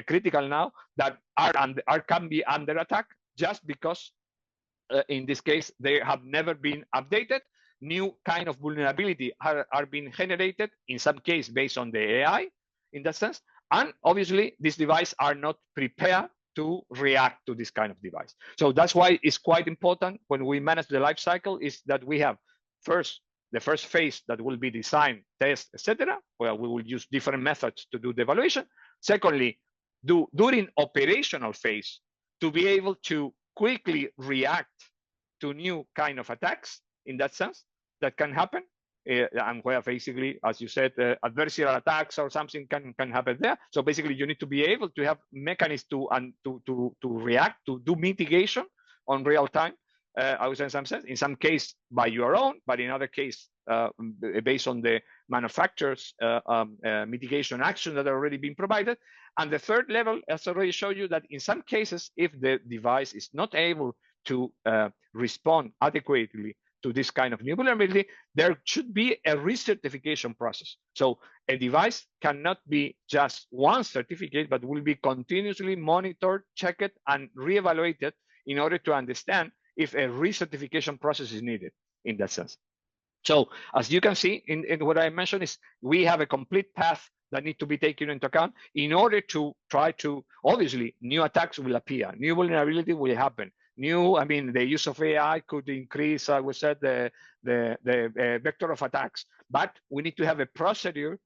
critical now, that can be under attack just because in this case they have never been updated. New kind of vulnerability are being generated, in some case based on the AI in that sense, and obviously these devices are not prepared to react to this kind of device. So that's why it's quite important when we manage the life cycle is that we have the first phase that will be design, test, etc., where we will use different methods to do the evaluation. Secondly, during operational phase to be able to quickly react to new kind of attacks in that sense that can happen, and where basically, as you said, adversarial attacks or something can happen there. So basically, you need to be able to have mechanisms to react, to do mitigation on real time. I would say in some case by your own, but in other case based on the manufacturer's mitigation action that are already been provided. And the third level, as I already showed you, that in some cases, if the device is not able to respond adequately to this kind of new vulnerability, there should be a recertification process. So a device cannot be just one certificate, but will be continuously monitored, checked, and reevaluated in order to understand if a recertification process is needed in that sense. So as you can see in what I mentioned is we have a complete path that need to be taken into account in order to try to, obviously, new attacks will appear, new vulnerability will happen. The use of AI could increase, I would say, the vector of attacks, but we need to have a procedure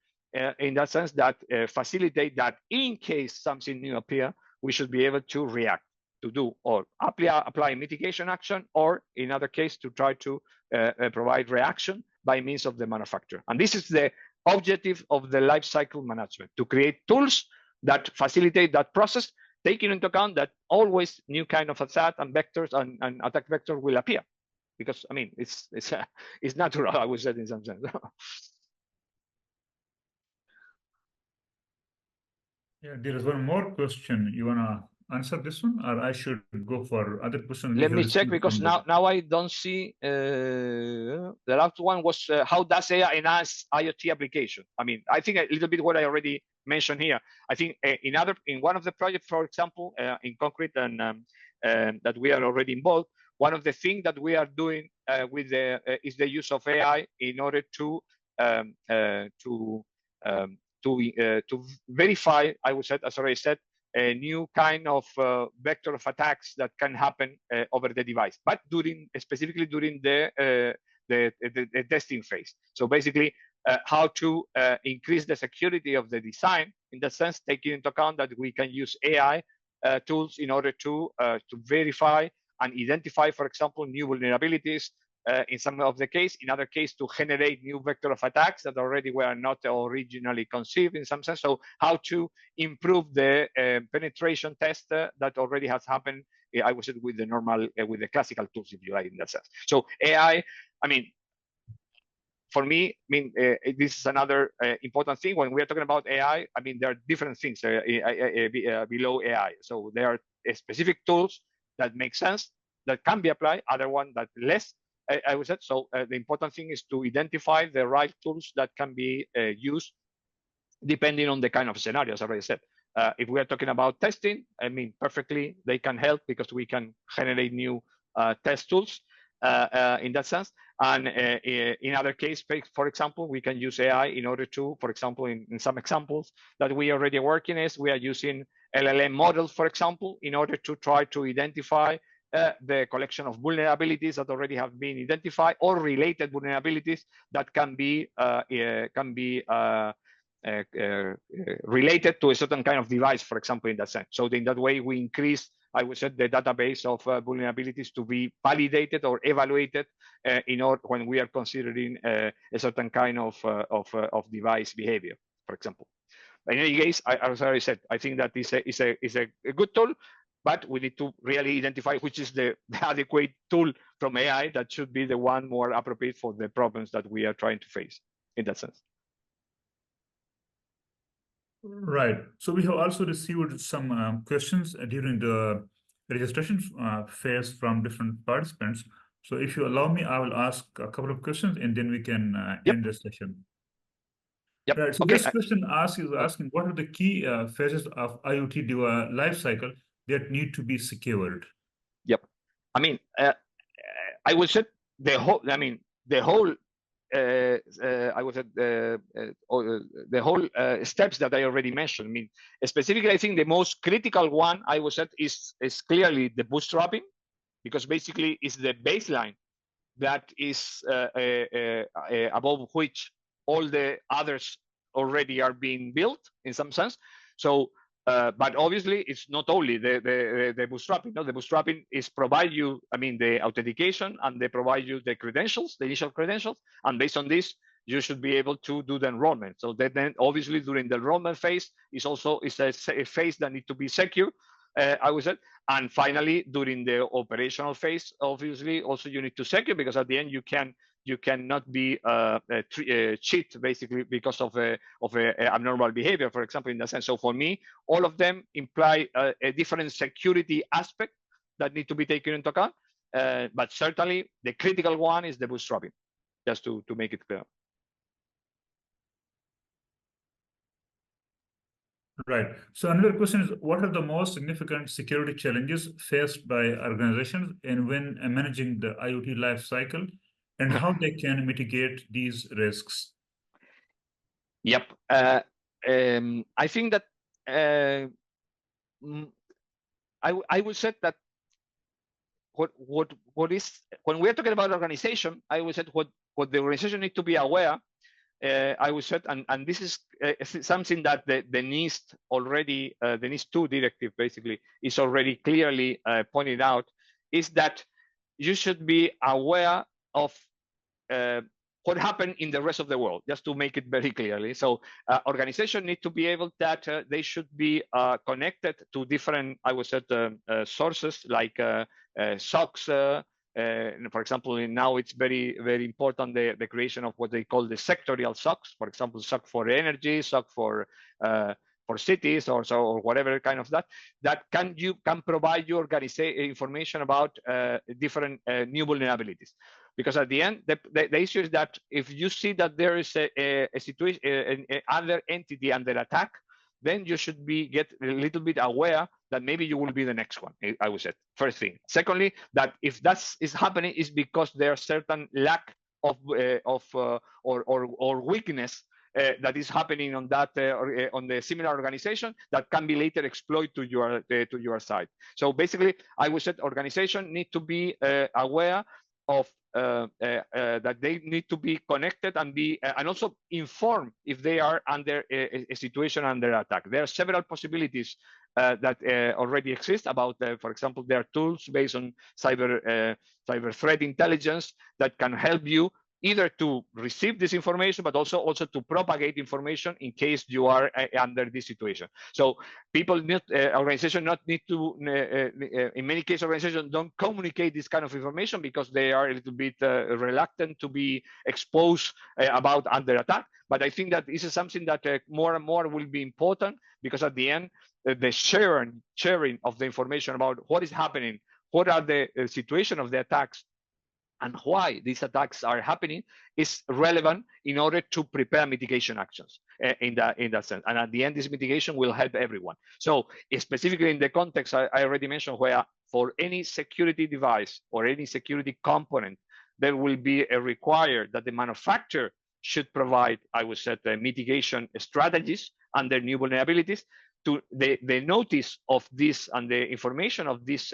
in that sense that facilitate that in case something new appear, we should be able to react, to do or apply mitigation action, or in other case to try to provide reaction by means of the manufacturer. And this is the objective of the life cycle management, to create tools that facilitate that process, taking into account that always new kind of attack and vectors and attack vector will appear, because it's natural, I would say, in some sense. Yeah, there is one more question. You wanna answer this one, or I should go for other questions? Let me check, because now I don't see. The last one was how does AI enhance IoT application? I think a little bit what I already mentioned here. I think in one of the projects, for example, in concrete and that we are already involved, one of the things that we are doing is the use of AI in order to verify, I would say, as already said, a new kind of vector of attacks that can happen over the device, but specifically during the testing phase. So basically, how to increase the security of the design, in that sense, taking into account that we can use AI tools in order to verify and identify, for example, new vulnerabilities in some of the case, in other case, to generate new vector of attacks that already were not originally conceived in some sense. So how to improve the penetration test that already has happened, I would say, with the normal, with the classical tools, if you like, in that sense. So AI, for me, this is another important thing. When we are talking about AI, there are different things below AI. So there are specific tools that make sense, that can be applied, other one that less, I would say. So the important thing is to identify the right tools that can be used depending on the kind of scenarios, as I already said. If we are talking about testing, perfectly, they can help because we can generate new test tools in that sense. And in other case, for example, we can use AI in order to, for example, in some examples that we already working is, we are using LLM models, for example, in order to try to identify the collection of vulnerabilities that already have been identified, or related vulnerabilities that can be related to a certain kind of device, for example, in that sense. So in that way, we increase, I would say, the database of vulnerabilities to be validated or evaluated in order when we are considering a certain kind of device behavior, for example. In any case, as I already said, I think that is a good tool, but we need to really identify which is the adequate tool from AI that should be the one more appropriate for the problems that we are trying to face in that sense. Right. So we have also received some questions during the registration phase from different participants. So if you allow me, I will ask a couple of questions and then we can end the session. Yep. Right. So okay. this question is asking what are the key phases of IoT lifecycle that need to be secured? Yep. I would say the whole. I would say the whole steps that I already mentioned. Specifically, I think the most critical one I would say is clearly the bootstrapping, because basically it's the baseline that is above which all the others already are being built in some sense. So, but obviously it's not only the bootstrapping. No, the bootstrapping is provide you, the authentication, and they provide you the credentials, the initial credentials, and based on this, you should be able to do the enrollment. So then obviously during the enrollment phase is also a phase that need to be secure, I would say. And finally, during the operational phase, obviously also you need to secure, because at the end you cannot be cheat basically because of a abnormal behavior, for example, in that sense. So for me, all of them imply a different security aspect that need to be taken into account. but certainly the critical one is the bootstrapping, just to make it clear. Right. So another question is, what are the most significant security challenges faced by organizations and when managing the IoT life cycle, and how they can mitigate these risks? Yep. I think that I would say that what is, when we are talking about organization, I would say what the organization need to be aware. I would say, and this is something that the NIST already, the NIST 2 directive basically is already clearly pointed out, is that you should be aware of what happened in the rest of the world, just to make it very clearly. So organizations need to be able that they should be connected to different, I would say, sources like SOCs. For example, now it's very, very important the creation of what they call the sectorial SOCs. For example, SOC for energy, SOC for cities, or whatever kind of that can provide you information about different new vulnerabilities. Because at the end, the issue is that if you see that there is a situation, other entity under attack, then you should get a little bit aware that maybe you will be the next one, I would say, first thing. Secondly, that if that is happening, is because there are certain lack of or weakness that is happening on that on the similar organization that can be later exploited to your side. So basically, I would say organization need to be aware of that they need to be connected and be and also informed if they are under a situation under attack. There are several possibilities that already exist about, for example, there are tools based on cyber threat intelligence that can help you either to receive this information, but also to propagate information in case you are under this situation. So people need, organizations not need to, in many cases, organizations don't communicate this kind of information because they are a little bit reluctant to be exposed about under attack. But I think that this is something that more and more will be important, because at the end, the sharing of the information about what is happening, what are the situation of the attacks, and why these attacks are happening is relevant in order to prepare mitigation actions in that sense. And at the end, this mitigation will help everyone. So specifically in the context I already mentioned, where for any security device or any security component, there will be a required that the manufacturer should provide, I would say, the mitigation strategies under new vulnerabilities. To the notice of this and the information of these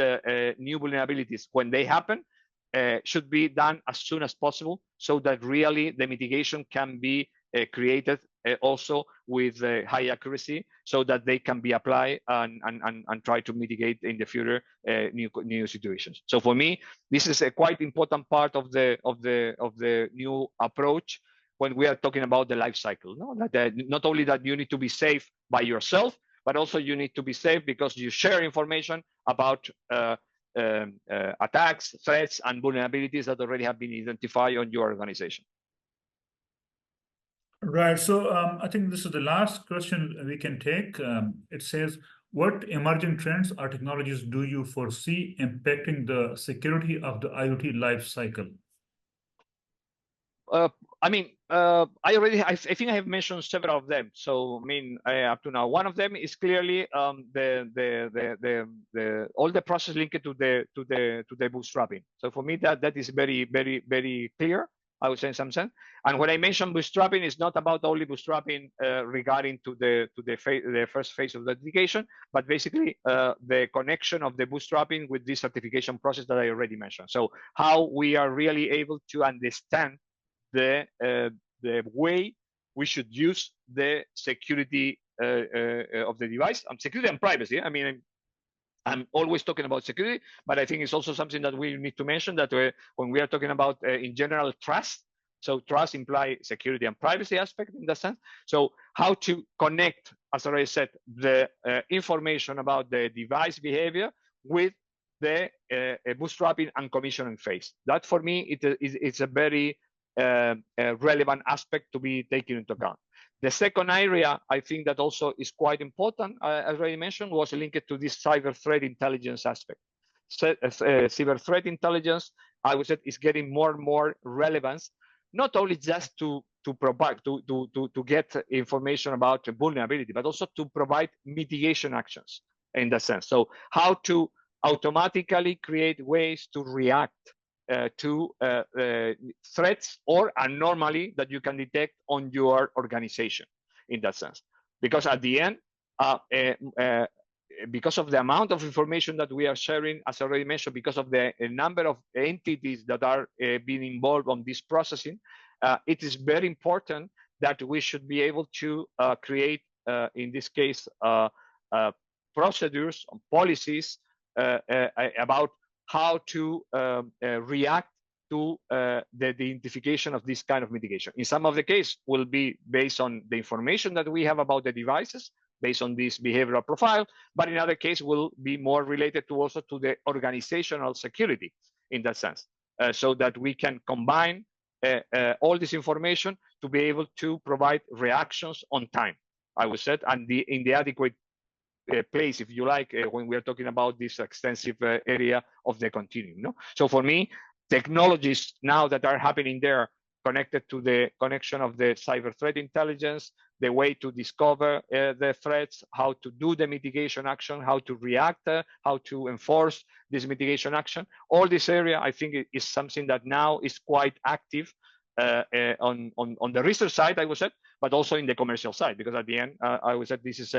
new vulnerabilities when they happen should be done as soon as possible, so that really the mitigation can be created also with high accuracy, so that they can be applied and try to mitigate in the future new situations. So for me, this is a quite important part of the new approach when we are talking about the life cycle. No? That not only that you need to be safe by yourself, but also you need to be safe because you share information about attacks, threats, and vulnerabilities that already have been identified on your organization. Right. So I think this is the last question we can take. It says, what emerging trends or technologies do you foresee impacting the security of the IoT life cycle? I mean, I think I have mentioned several of them. So, I mean, up to now, one of them is clearly all the process linked to the bootstrapping. So for me, that is very, very, very clear, I would say in some sense. And when I mention bootstrapping, it's not about only bootstrapping regarding to the first phase of the dedication, but basically the connection of the bootstrapping with this certification process that I already mentioned. So how we are really able to understand the way we should use the security of the device, and security and privacy. I mean, I'm always talking about security, but I think it's also something that we need to mention, that when we are talking about, in general, trust. So trust implies security and privacy aspect in that sense. So how to connect, as I already said, the information about the device behavior with the bootstrapping and commissioning phase. That for me, it's a very relevant aspect to be taken into account. The second area I think that also is quite important, as I already mentioned, was linked to this cyber threat intelligence aspect. cyber threat intelligence, I would say, is getting more and more relevance, not only just to provide to get information about vulnerability, but also to provide mitigation actions in that sense. So how to automatically create ways to react to threats or anomaly that you can detect on your organization in that sense. Because at the end, because of the amount of information that we are sharing, as already mentioned, because of the number of entities that are being involved on this processing, it is very important that we should be able to create, in this case, procedures, policies about how to react to the identification of this kind of mitigation. In some of the case will be based on the information that we have about the devices, based on this behavioral profile, but in other case will be more related to also to the organizational security in that sense, so that we can combine all this information to be able to provide reactions on time, I would say, and in the adequate place, if you like, when we are talking about this extensive area of the continuum. No? So for me, technologies now that are happening there connected to the connection of the cyber threat intelligence, the way to discover the threats, how to do the mitigation action, how to react, how to enforce this mitigation action. All this area, I think, is something that now is quite active on the research side, I would say, but also in the commercial side, because at the end, I would say this is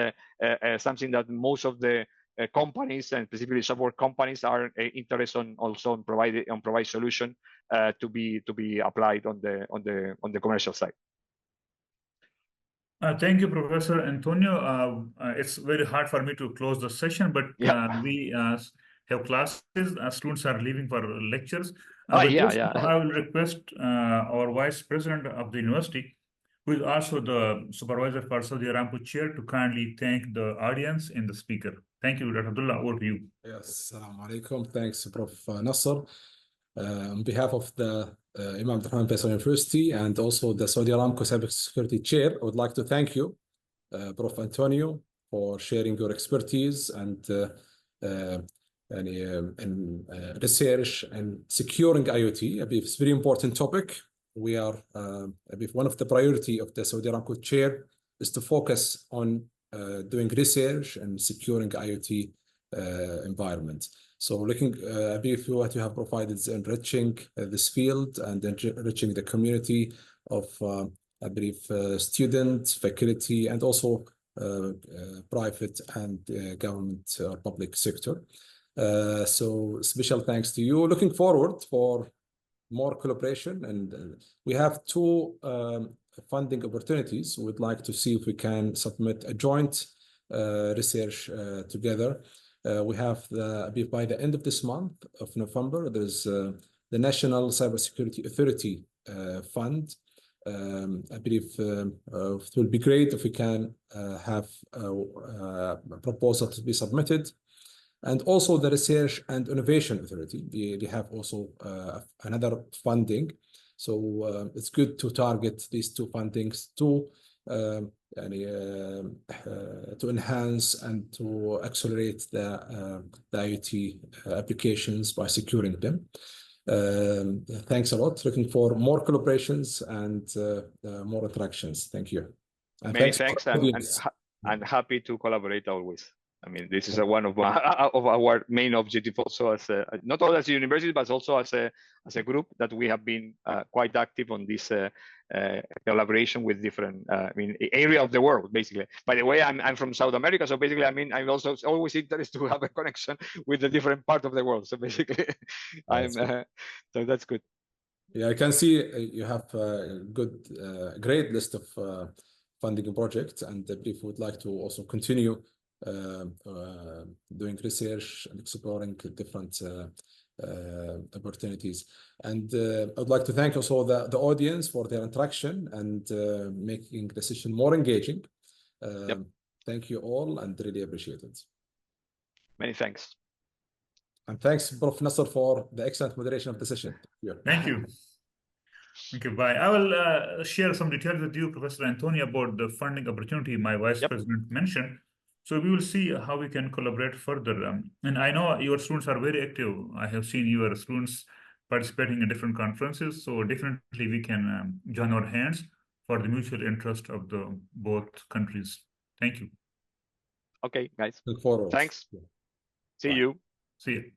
something that most of the companies, and specifically software companies, are interested on also on provide solution to be applied on the commercial side. Thank you, Professor Antonio. It's very hard for me to close the session, but we have classes. Students are leaving for lectures. I will request our Vice President of the university, who is also the supervisor for Saudi Aramco chair, to kindly thank the audience and the speaker. Thank you, Dr. Abdullah. Over to you. Yes, Assalamu alaikum. Thanks, Prof. Nasser. On behalf of the Imam Rahman Faisal University and also the Saudi Aramco Cybersecurity Chair, I would like to thank you, Prof. Antonio, for sharing your expertise and research and securing IoT. I believe it's a very important topic. We are, I believe one of the priority of the Saudi Aramco Chair is to focus on doing research and securing IoT environment. So looking, I believe what you have provided is enriching this field and enriching the community of, I believe, students, faculty, and also private and government or public sector. So special thanks to you. Looking forward for more collaboration, and we have two funding opportunities. We'd like to see if we can submit a joint research together. We have by the end of this month of November, there's the National Cybersecurity Authority Fund. I believe it will be great if we can have a proposal to be submitted. And also the Research and Innovation Authority, they have also another funding. So it's good to target these two fundings to enhance and to accelerate the IoT applications by securing them. Thanks a lot. Looking for more collaborations and more interactions. Thank you. And many thanks, and happy to collaborate always. I mean, this is one of our main objectives also, as not only as a university, but also as a group, that we have been quite active on this collaboration with different area of the world, basically. By the way, I'm from South America, so basically, I'm also always interested to have a connection with the different part of the world. So basically, so that's good. Yeah, I can see you have a great list of funding projects, and if you would like to also continue doing research and exploring different opportunities. And I would like to thank also the audience for their interaction and making the session more engaging. Thank you all, and really appreciate it. Many thanks. And thanks, Prof. Nasser, for the excellent moderation of the session. Thank you. Thank you. Bye. I will share some details with you, Professor Antonio, about the funding opportunity my Vice President mentioned. So we will see how we can collaborate further. And I know your students are very active. I have seen your students participating in different conferences. So definitely we can join our hands for the mutual interest of the both countries. Thank you. Okay, guys. Look forward. Thanks. Yeah. See Bye. you. See you.